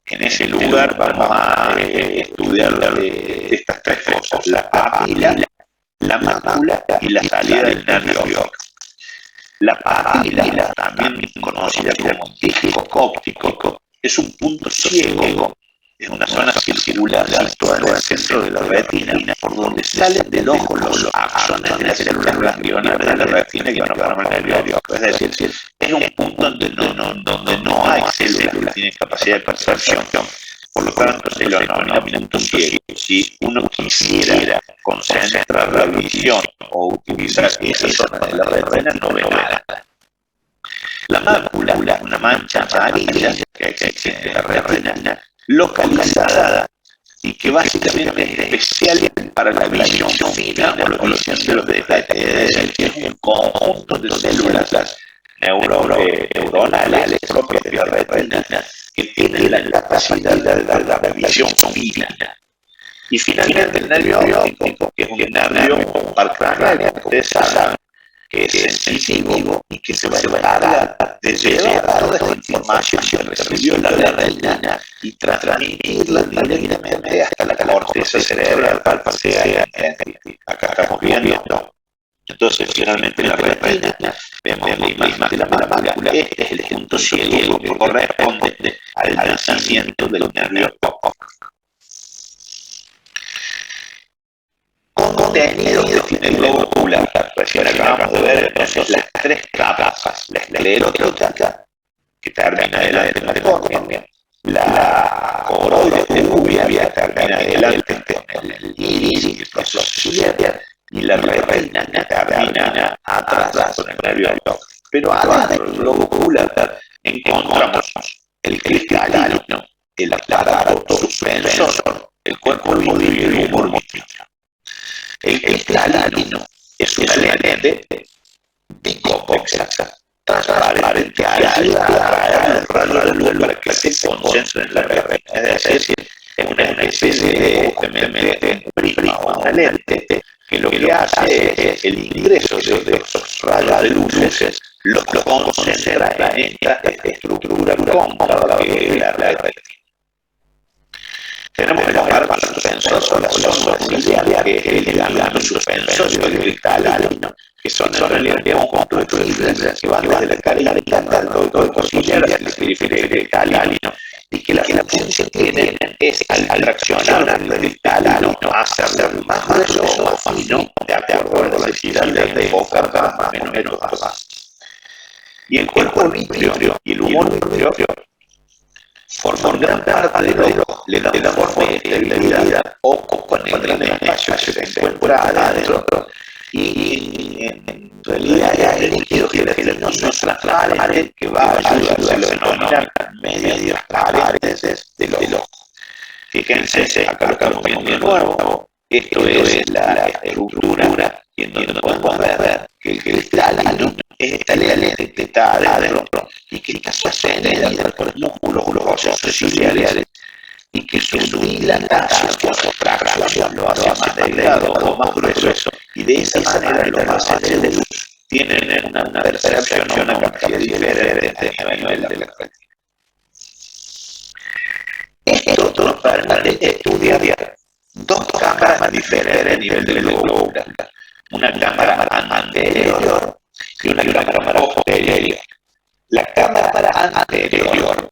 En ese lugar vamos a estudiar de estas tres cosas: la papila, la mácula y la salida del nervio óptico. La papila, también conocida como disco óptico, es un punto ciego, es una zona circular situada en el centro de la retina, por donde salen del ojo los axones de las células ganglionares de la retina que van a formar el nervio óptico. Es decir, es un punto donde no hay células que tienen capacidad de percepción. Por lo tanto, se lo denomina punto ciego. Si uno quisiera concentrar la visión o utilizar esa zona de la retina, no ve nada. La mácula, una mancha amarilla que existe en la retina, localizada y que básicamente es especial para la visión fina o la visión de los detalles. Es decir, que es un conjunto de células neuronales propias de la retina que tienen la capacidad de dar la visión fina. Y finalmente el nervio óptico, que es un nervio parcraniano, ustedes saben que es sensitivo y que se va a encargar de llevar toda esta información que recibió la retina y transmitirla directamente hasta la corteza cerebral para que sea acá estamos viendo. Entonces, finalmente en la retina vemos la imagen de la mácula. Este es el punto ciego que corresponde al nacimiento del nervio óptico. Contenido que tiene el globo ocular. Recién acabamos de ver entonces las tres capas: la esclerótica, que termina adelante en la córnea, la coroide lluvia, que termina adelante con el iris y el proceso ciliar, y la retina, que termina atrás con el nervio óptico. Pero adentro del globo ocular encontramos el cristalino, el aparato suspensor, el cuerpo movible y el humor motriz. El cristalino es una lente biconvexa, transparente, que ayuda a atraer el rayo de luz para que se concentre en la retina. Es decir, es una especie de justamente prisma o una lente que lo que hace es el ingreso de esos rayos de luces, lo concentra en esta estructura cóncava que es la retina. Tenemos el aparato suspensor o la sonda ciliar, que es el ligamento suspensorio del cristalino, que son en realidad un conjunto de fibras que van desde la carita hasta el ducto ciliar hacia el cristalino, y que la función que tienen es al traccionar el cristalino hacerlo más grueso o fino de acuerdo a la necesidad de enfocar más o menos más. Y el cuerpo vitrio y el humor vitrio forman gran parte de la forma de estabilidad, ocupan el gran espacio que se encuentra adentro, y en realidad hay líquido gelatinoso transparente que va a ayudar a denominar medios transparentes del ojo. Fíjense, acá lo estamos viendo de nuevo, esto es la estructura, y en donde podemos ver que el cristalino es esta lente que está adentro y que está sostenida por músculos grosos ciliares, y que su dilatación o contracción lo hace más delgado o más grueso, y de esa manera los pacientes de luz tienen una percepción o una capacidad diferente a nivel de la retina. Esto nos permite estudiar dos cámaras diferentes a nivel del globo ocular, una cámara anterior y una cámara posterior. La cámara anterior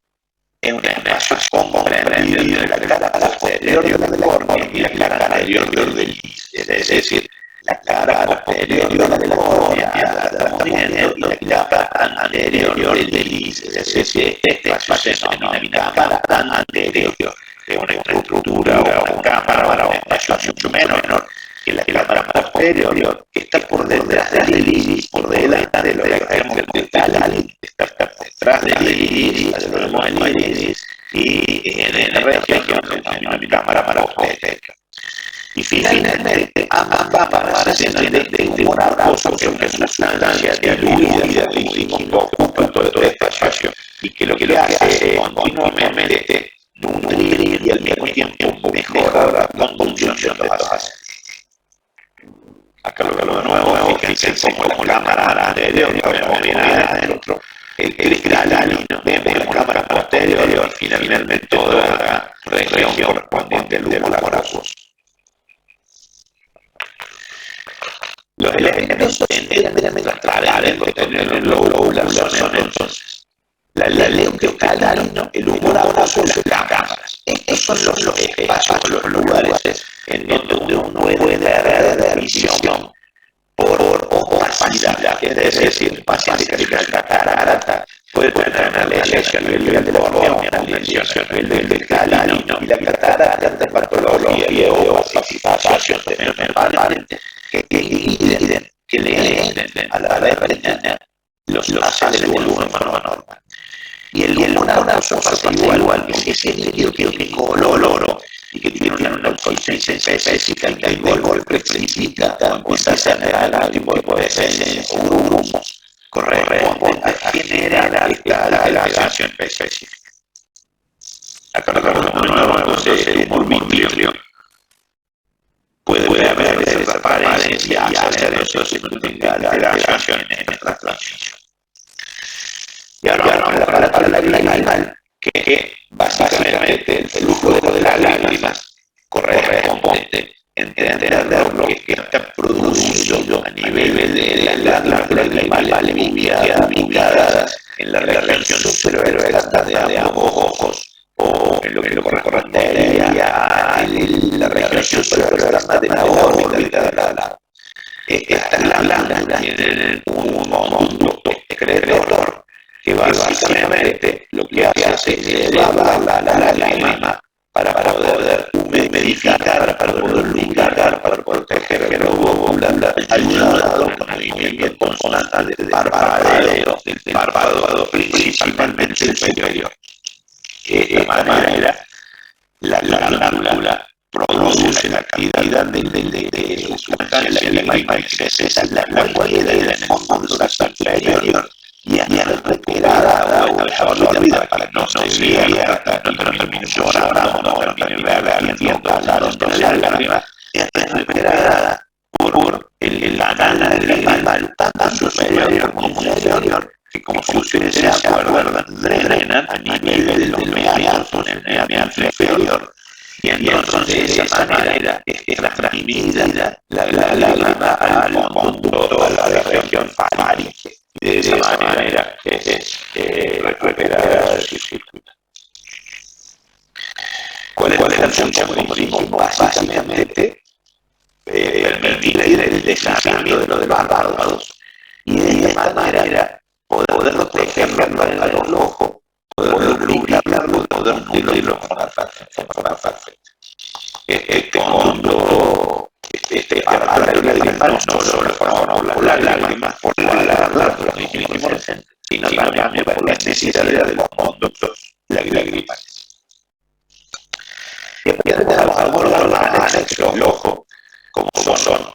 es un espacio comprendido entre la cara posterior del córnea y la cara anterior del iris, es decir, la cara posterior de la córnea la estamos viendo y la cara anterior del iris, es decir, este espacio se denomina cámara anterior, que es una estructura o una cámara para un espacio mucho menor que la cámara posterior, que está por detrás del iris, por delante de lo que tenemos que cristal, está detrás del iris, alrededor del iris, y en la región que se denomina cámara posterior. Y finalmente, ambas cámaras se llenan de humor acuoso, que es una sustancia diluida, como dijimos, que ocupa todo este espacio, y que lo que hace es continuamente nutrir y al mismo tiempo mejorar la conducción de los pacientes. Acá lo veo de nuevo, fíjense como la cámara anterior, que vemos bien adentro, el cristalino, vemos la cámara posterior, y finalmente toda la región correspondiente al humor acuoso. Los elementos enteramente transparentes que tienen el globo ocular son entonces la lente cristalino, el humor acuoso y las cámaras. Estos son los espacios, los lugares en donde uno puede ver visión por opacidad, es decir, el paciente que tiene la catarata puede tener una lesión a nivel de la córnea, una lesión a nivel del cristalino, y la catarata de patología y opacificación permanente que dividen, que le a la retina los haces del volumen normal. Y el humor acuoso pasa igual, que ese líquido que es color y que tiene una consistencia específica, y que el golpe precipita o empieza a generar algún tipo de esencia o grumos corresponde a generar esta alteración específica. Acá lo vemos de nuevo, entonces el humor vitrio puede haber transparencia y hacer eso si no tenga alteración en nuestra transmisión. Y ahora vamos para la lágrima, que básicamente el flujo de las lágrimas corresponde entender lo que está producido a nivel de las lágrimas ubicadas en la región superior de ambos ojos, o en lo que correspondería a la región superior de la órbita. Estas glándulas tienen un conducto excretor que básicamente lo que hace es elevar la lágrima para poder humidificar, para poder lubricar, para proteger el globo ocular, ayudado con movimientos constantes de parpadeo, del párpado principalmente el superior. De esta manera, la glándula produce la cantidad de sustancia lágrima excesa, la cual queda en el fondo de la superior y es recuperada o se olvida para que no se vea, no termine llorando, no termine vertiendo calor de la lágrima, es recuperada por el canal del tanto superior como inferior, que como si ustedes se acuerdan, drenan a nivel de los meatos en el meato inferior, y en manera es transmitida la lágrima al conducto, a la región faríngea. Y de esa manera es recuperada el circuito. ¿Cuál es la función? Como dijimos, básicamente permitir el deslizamiento de los párpados y de esta manera poder protegerlo a los ojos, poder lubricarlo, poder nutrirlo con la perfecta. Este conducto, aparte de la lágrima, no solo por la lágrima, por la transmisión, sino también por la necesidad de los conductos lagrimales. Y después abordar los anexos del ojo, como son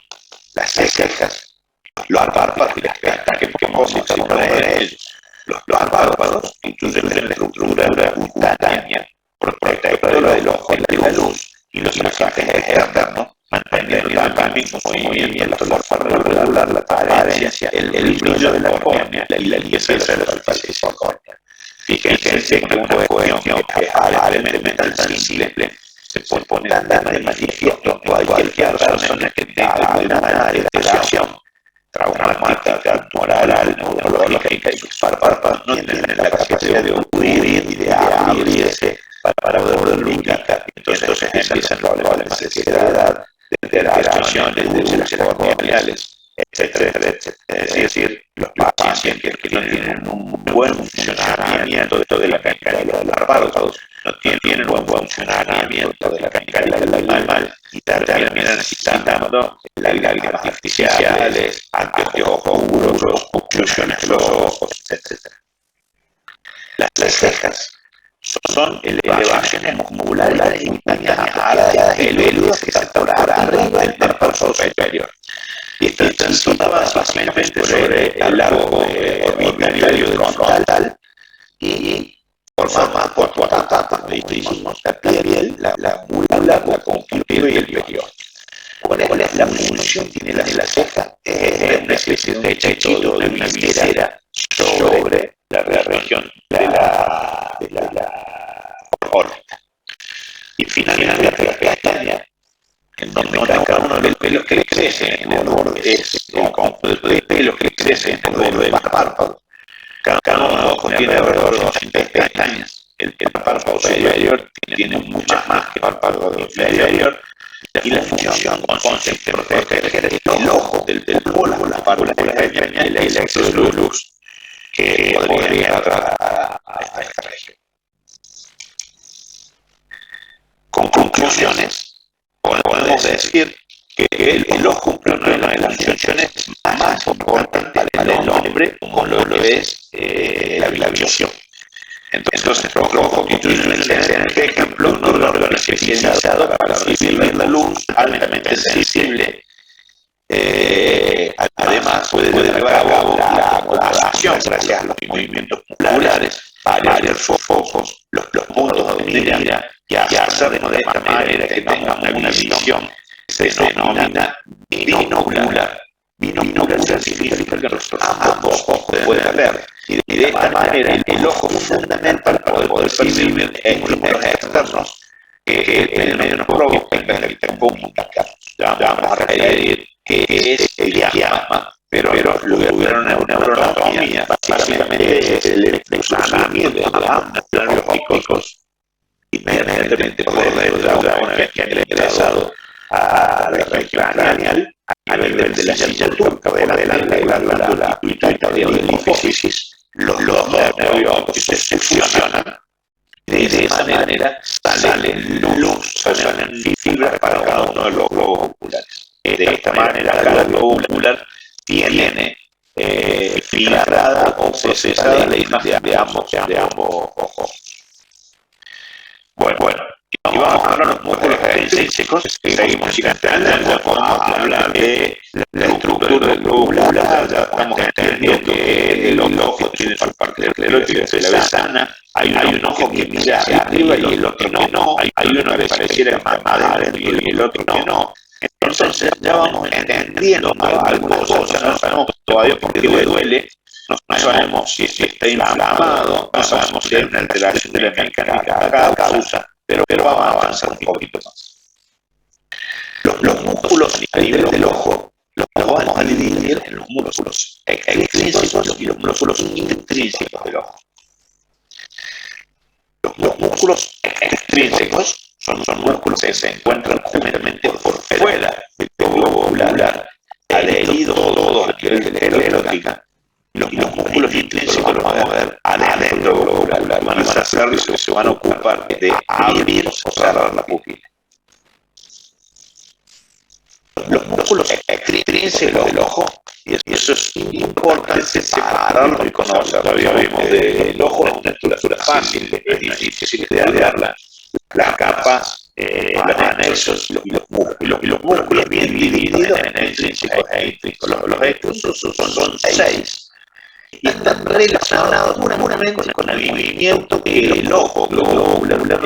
las cejas, los párpados y las pestañas que hemos citado de ellos. Los párpados incluyen la estructura cutánea protectora del ojo de la luz y los mensajes externos, manteniendo también su movimiento, la forma regular, la transparencia, el brillo de la córnea y la limpieza de la superficie córnea. Fíjense que una cuestión que es aparentemente tan simple se pone tan de manifiesto cualquier persona que tenga alguna alteración traumática, moral, neurológica y sus párpados no tienen la capacidad de ocurrir y de abrirse para poder lubricar. Entonces empiezan problemas de sequedad, de alteraciones, de úlceras corneales, etcétera. Es decir, los pacientes que no tienen un buen funcionamiento de la cancela de los párpados, no tienen un buen funcionamiento de la cancela lagrimal y terminan necesitando lágrimas artificiales, anteojos oscuros, oclusiones de los ojos, etc. Las cejas son elevaciones musculares simultáneas alargadas y veludas que se tornan arriba del párpado superior. Y están situadas básicamente sobre el largo orbitario del frontal y forman cuatro etapas, la piel, la gúnula, la conjuntiva y el periósteo. ¿Cuál es la función que tiene la ceja? Es una especie de techito, de una visera sobre la región de la órbita. Y finalmente la pestaña, en donde cada uno de los pelos que le crecen en el borde es un conjunto de pelos que crecen en el borde del párpado. Cada uno de los ojos tiene alrededor de 200 pestañas. El párpado superior tiene muchas más que el párpado inferior. Y la función consiste en proteger el ojo del polvo, la párpado pestaña y el exceso de luz que podría entrar a esta región. Con conclusiones, podemos decir que el ojo cumple una de las funciones más importantes para el hombre, como lo es la visión. Entonces, los ojos constituyen un excelente ejemplo de un órgano especializado para recibir la luz, altamente sensible. Además, puede llevar a cabo la acomodación gracias a los movimientos musculares, varios focos, los puntos donde mira y hacerlo de esta manera que tengamos una visión que se denomina binocular. Binocular significa que ambos ojos pueden ver. Y de esta manera el ojo es fundamental para poder percibir estímulos externos que el medio nos provoca y permiten comunicarnos. Vamos a referir que es el diafragma, pero lo que tuvieron una neuroanatomía básicamente es el funcionamiento de ambos nervios ópticos inmediatamente por dentro una vez que han ingresado a la región craneal a nivel de la silla turca de la glándula pituitaria del hipófisis. Los nervios ópticos se fusionan. De esa manera sale luz, salen fibras para cada uno de los globos oculares. De esta manera, cada globo ocular tiene filtrada o procesada la imagen de ambos ojos. Bueno, y vamos a hablar un poco de los intrínsecos. Seguimos investigando, vamos a hablar de la estructura del globo ocular. Ya estamos entendiendo que el ojo tiene su parte del esclerótico que se la ve sana. Hay un ojo que mira hacia arriba y el otro que no. Hay uno que pareciera más adentro y el otro que no. Entonces ya vamos entendiendo algunas cosas, no sabemos todavía por qué le duele, no sabemos si está inflamado, no sabemos si hay una alteración de la mecánica de causa, pero vamos a avanzar un poquito más. Los músculos a nivel del ojo los vamos a dividir en los músculos extrínsecos y los músculos intrínsecos del ojo. Los músculos extrínsecos son músculos que se encuentran justamente por fuera del globo ocular, adheridos todos a nivel de la erótica. Y los músculos intrínsecos los vamos a ver adentro del globo ocular. Van a hacer lo que se van a ocupar de abrir o cerrar la pupila. Los músculos extrínsecos del ojo, y eso es importante separarlo y conocerlo. Ya vimos del ojo, es una estructura fácil, es difícil de hallar las capas, los anexos y los músculos. Y los músculos bien divididos en extrínsecos e intrínsecos. Los extrínsecos son 6 y están relacionados puramente con el movimiento que el ojo globular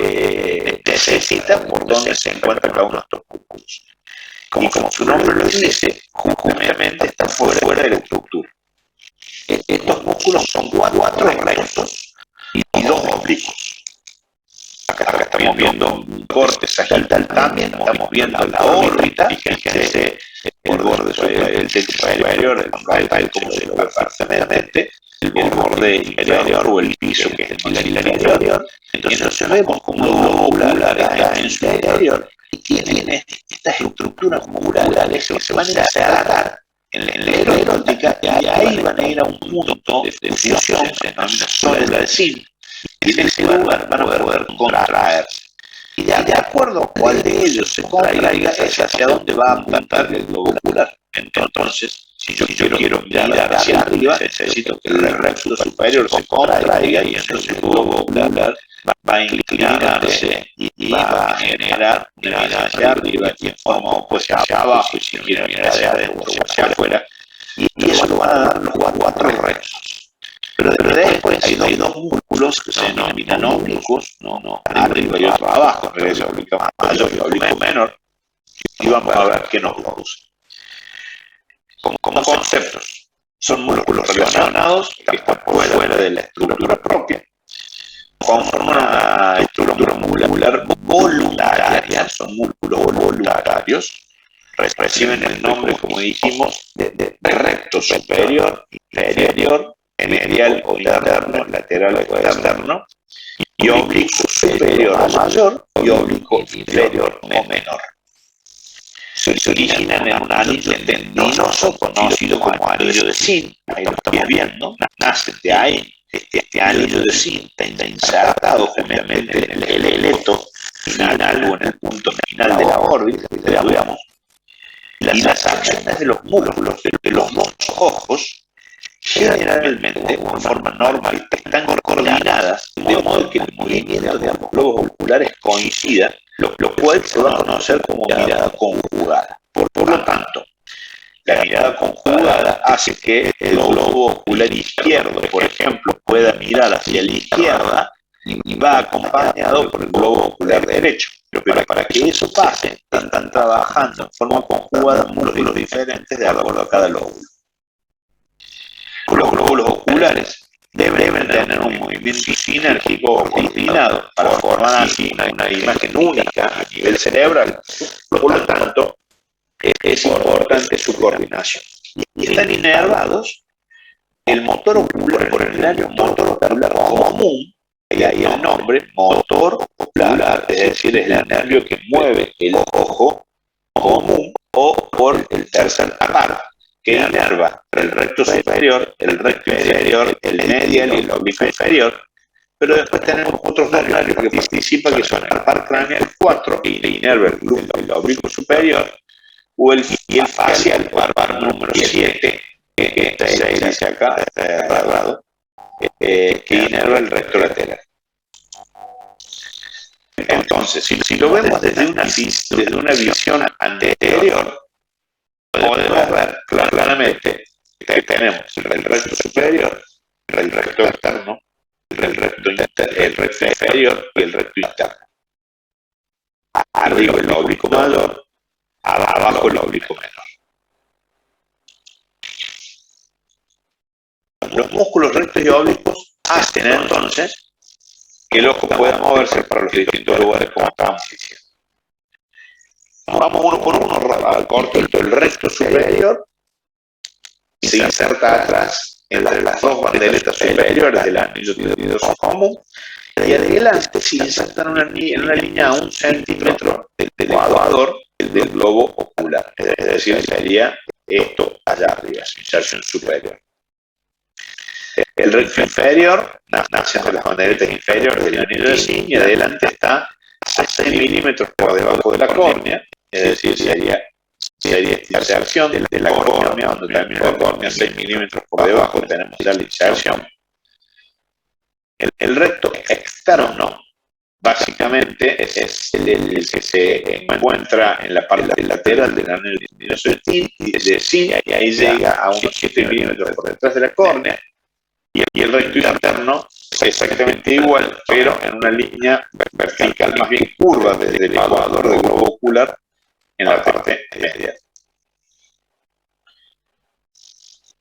necesita por donde se encuentran cada uno de estos músculos. Como su nombre lo dice, justamente está fuera de la estructura. Estos músculos son 4 rectos y 2 oblicuos. Acá estamos viendo un corte sagital, también estamos viendo la órbita, fíjense el borde del techo superior, el raíz, como se lo ve perfectamente, el borde inferior o el piso que es el pilar inferior. Entonces vemos como el globo ocular está en su interior y tiene estas estructuras musculares que se van a insertar en la erótica y ahí van a ir a un punto de fusión que se denomina zona del zinc. Y en ese lugar van a poder contraerse. Y de acuerdo a cuál de ellos se contraiga es hacia dónde va a apuntar el globo ocular. Entonces, si yo quiero mirar hacia arriba, necesito que el recto superior se contraiga y entonces el globo ocular va a inclinarse y va a generar una mirada hacia arriba y en forma opuesta hacia abajo, y si quiero mirar hacia adentro o hacia afuera, y eso lo van a dar los 4 rectos. Pero después hay dos músculos que se denominan oblicuos, arriba y otro abajo, pero ese oblicuo mayor y oblicuo menor, y vamos a ver qué nos produce. Como conceptos, son músculos relacionados que están fuera de la estructura propia, conforman una estructura muscular voluntaria, son músculos voluntarios, reciben el nombre, como dijimos, de recto superior, inferior, medial o interno, lateral o externo, y oblicuo superior o mayor y oblicuo inferior o menor. Se originan en un anillo tendinoso conocido como anillo de zinc. Ahí lo estamos viendo, nace de ahí. Este anillo de zinc está insertado justamente en el esqueleto final o en el punto final de la órbita, que la veamos. Y las acciones de los músculos de los dos ojos generalmente, de forma normal, están coordinadas, de modo que el movimiento de ambos globos oculares coincida, lo cual se va a conocer como mirada conjugada. Por lo tanto, la mirada conjugada hace que el globo ocular izquierdo, por ejemplo, pueda mirar hacia la izquierda y va acompañado por el globo ocular derecho. Pero para que eso pase, están trabajando en forma conjugada músculos diferentes de acuerdo a cada lóbulo. Los glóbulos oculares deben tener un movimiento sinérgico o coordinado para formar así una imagen única a nivel cerebral. Por lo tanto, es importante su coordinación. Y están inervados el motor ocular, por el área motor ocular común, y ahí el nombre motor ocular, es decir, es el nervio que mueve el ojo común, o por el tercer par, que inerva el recto superior, el recto inferior, el medial y el oblicuo inferior. Pero después tenemos otros dos nervios que participan, que son el par craneal 4, que inerva el oblicuo superior, y el facial, par número 7, que se dice acá, errado, que inerva el recto lateral. Entonces, si lo vemos desde una visión anterior, podemos ver claramente que tenemos el recto superior, el recto externo, el recto inferior y el recto interno. Arriba el oblicuo mayor, abajo el oblicuo menor. Los músculos rectos y oblicuos hacen entonces que el ojo pueda moverse para los distintos lugares como estábamos diciendo. Vamos uno por uno, cortito. El recto superior se inserta atrás entre las dos bandeletas superiores del anillo tiroidoso común, y adelante se inserta en una línea a 1 centímetro del ecuador del globo ocular. Es decir, sería esto allá arriba, su inserción superior. El recto inferior nace entre las bandeletas inferiores del anillo de zinc y adelante está a 6 milímetros por debajo de la córnea, es decir, sería esta inserción de la córnea, cuando termina la córnea 6 milímetros por debajo tenemos ya la inserción. El recto externo básicamente es el que se encuentra en la parte lateral del anillo de zinc y ahí llega a unos 7 milímetros por detrás de la córnea, y el recto interno es exactamente igual, pero en una línea vertical más bien curva desde el ecuador del globo ocular en la parte media.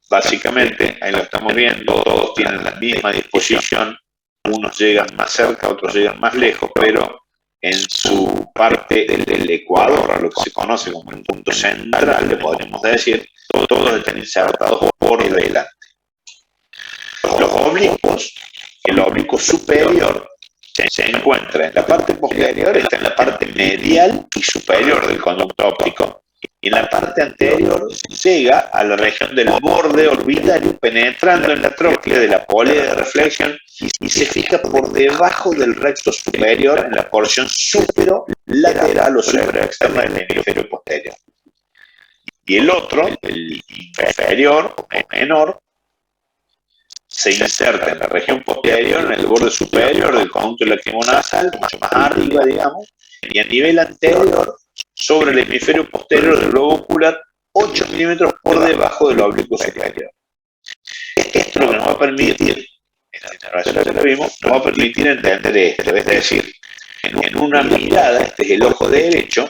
Básicamente, ahí lo estamos viendo, todos tienen la misma disposición, unos llegan más cerca, otros llegan más lejos, pero en su parte del ecuador, a lo que se conoce como el punto central, le podríamos decir, todos están insertados por delante. Los oblicuos, el oblicuo superior se encuentra en la parte posterior, está en la parte medial y superior del conducto óptico, y en la parte anterior llega a la región del borde orbitario, penetrando en la tróclea de la polea de reflexión y se fija por debajo del recto superior en la porción superolateral o superoexterna del hemisferio posterior. Y el otro, el inferior o menor, se inserta en la región posterior, en el borde superior del conducto lacrimonasal, más arriba, digamos, y a nivel anterior, sobre el hemisferio posterior del globo ocular, 8 milímetros por debajo del oblicuo superior. Esto es lo que nos va a permitir, esta inervación ya la vimos, nos va a permitir entender esto, es decir, en una mirada, este es el ojo derecho,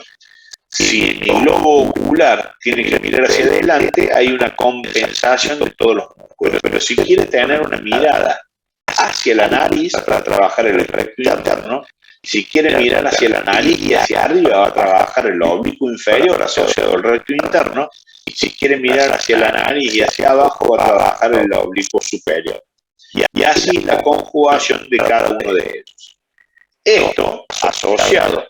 si mi globo ocular tiene que mirar hacia adelante, hay una compensación de todos los músculos. Pero si quiere tener una mirada hacia la nariz, para trabajar el recto interno, si quiere mirar hacia la nariz y hacia arriba, va a trabajar el oblicuo inferior asociado al recto interno, y si quiere mirar hacia la nariz y hacia abajo, va a trabajar el oblicuo superior. Y así la conjugación de cada uno de ellos. Esto, asociado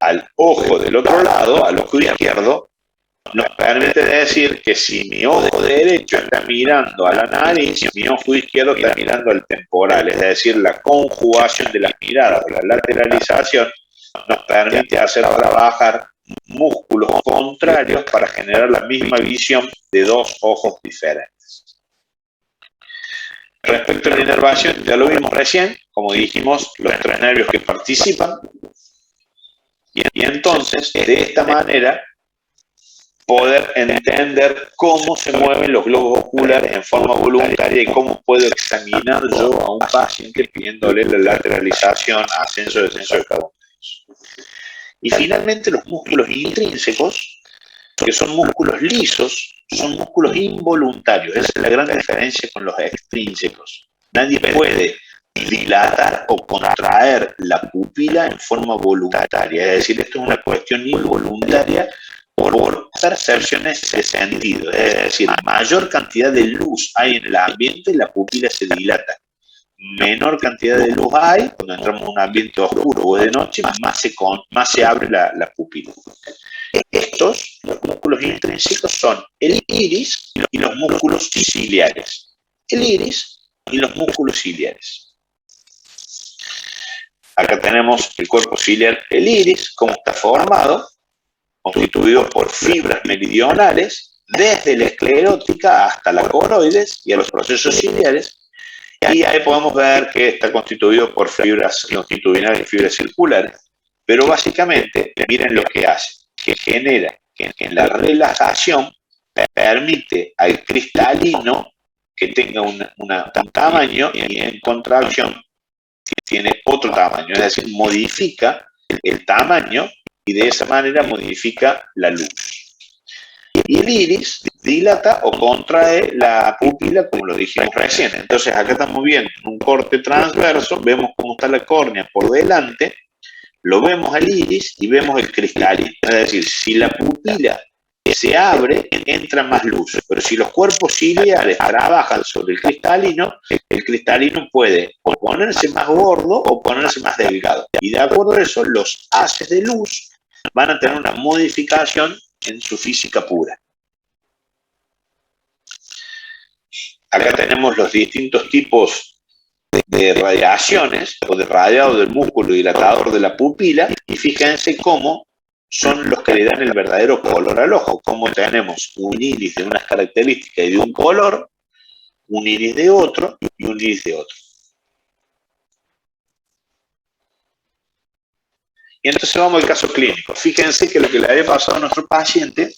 al ojo del otro lado, al ojo izquierdo, nos permite decir que si mi ojo derecho está mirando a la nariz, mi ojo izquierdo está mirando al temporal, es decir, la conjugación de la mirada o la lateralización nos permite hacer trabajar músculos contrarios para generar la misma visión de dos ojos diferentes. Respecto a la inervación, ya lo vimos recién, como dijimos, los tres nervios que participan. Y entonces, de esta manera, poder entender cómo se mueven los globos oculares en forma voluntaria y cómo puedo examinar yo a un paciente pidiéndole la lateralización, ascenso y descenso de cada uno de ellos. Y finalmente, los músculos intrínsecos, que son músculos lisos, son músculos involuntarios. Esa es la gran diferencia con los extrínsecos. Nadie puede dilatar o contraer la pupila en forma voluntaria, es decir, esto es una cuestión involuntaria por percepciones de sentido, es decir, mayor cantidad de luz hay en el ambiente, la pupila se dilata, menor cantidad de luz hay, cuando entramos en un ambiente oscuro o de noche, más se abre la pupila. Estos, los músculos intrínsecos, son el iris y los músculos ciliares. El iris y los músculos ciliares. Acá tenemos el cuerpo ciliar, el iris, cómo está formado, constituido por fibras meridionales, desde la esclerótica hasta la coroides y a los procesos ciliares, y ahí podemos ver que está constituido por fibras longitudinales y fibras circulares, pero básicamente, miren lo que hace, que genera que en la relajación permite al cristalino que tenga un tamaño y en contracción tiene otro tamaño, es decir, modifica el tamaño y de esa manera modifica la luz. Y el iris dilata o contrae la pupila, como lo dijimos recién. Entonces acá estamos viendo un corte transverso, vemos cómo está la córnea por delante, lo vemos al iris y vemos el cristalino. Es decir, si la pupila se abre, entra más luz, pero si los cuerpos ciliares trabajan sobre el cristalino puede o ponerse más gordo o ponerse más delgado. Y de acuerdo a eso, los haces de luz van a tener una modificación en su física pura. Acá tenemos los distintos tipos de radiaciones o de radiado del músculo dilatador de la pupila, y fíjense cómo son los que le dan el verdadero color al ojo. Como tenemos un iris de unas características y de un color, un iris de otro y un iris de otro. Y entonces vamos al caso clínico. Fíjense que lo que le había pasado a nuestro paciente,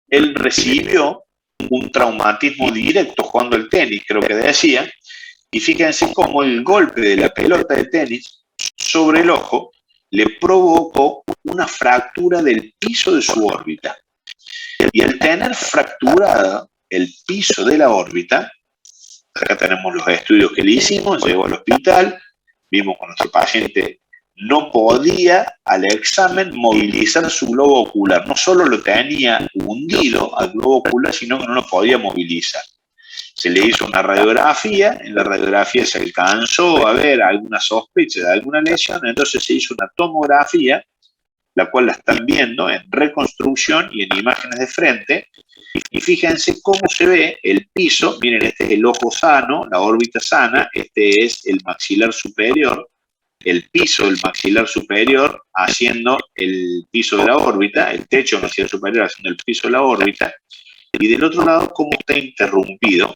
él recibió un traumatismo directo jugando al tenis, creo que decía, y fíjense cómo el golpe de la pelota de tenis sobre el ojo le provocó una fractura del piso de su órbita. Y al tener fracturada el piso de la órbita, acá tenemos los estudios que le hicimos, llegó al hospital, vimos que nuestro paciente no podía al examen movilizar su globo ocular. No solo lo tenía hundido al globo ocular, sino que no lo podía movilizar. Se le hizo una radiografía, en la radiografía se alcanzó a ver alguna sospecha de alguna lesión, entonces se hizo una tomografía, la cual la están viendo en reconstrucción y en imágenes de frente, y fíjense cómo se ve el piso. Miren, este es el ojo sano, la órbita sana, este es el maxilar superior, el piso del maxilar superior haciendo el piso de la órbita, el techo del maxilar superior haciendo el piso de la órbita, y del otro lado cómo está interrumpido,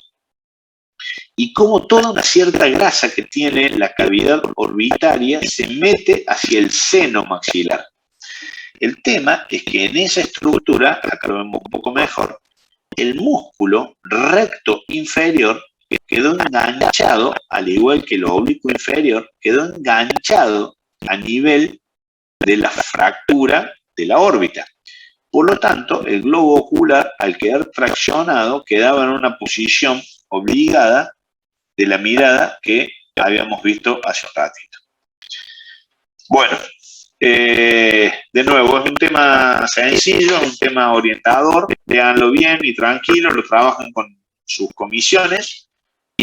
y cómo toda una cierta grasa que tiene la cavidad orbitaria se mete hacia el seno maxilar. El tema es que en esa estructura, acá lo vemos un poco mejor, el músculo recto inferior quedó enganchado, al igual que el oblicuo inferior, quedó enganchado a nivel de la fractura de la órbita. Por lo tanto, el globo ocular, al quedar traccionado, quedaba en una posición obligada de la mirada que habíamos visto hace un ratito. Bueno, de nuevo, es un tema sencillo, es un tema orientador, véanlo bien y tranquilo, lo trabajan con sus comisiones,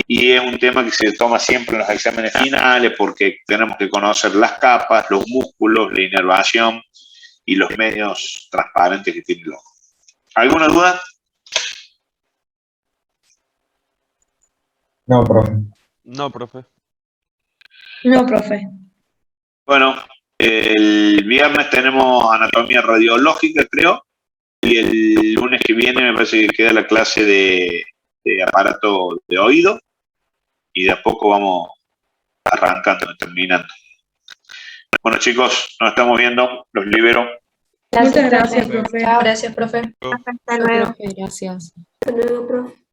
y es un tema que se toma siempre en los exámenes finales porque tenemos que conocer las capas, los músculos, la inervación y los medios transparentes que tiene el ojo. ¿Alguna duda? No, profe. No, profe. No, profe. Bueno, el viernes tenemos anatomía radiológica, creo, y el lunes que viene me parece que queda la clase de aparato de oído, y de a poco vamos arrancando, terminando. Bueno, chicos, nos estamos viendo, los libero. Muchas gracias, profe. profe. Chao. Gracias, profe. Hasta luego. Profe, gracias. Hasta luego, profe.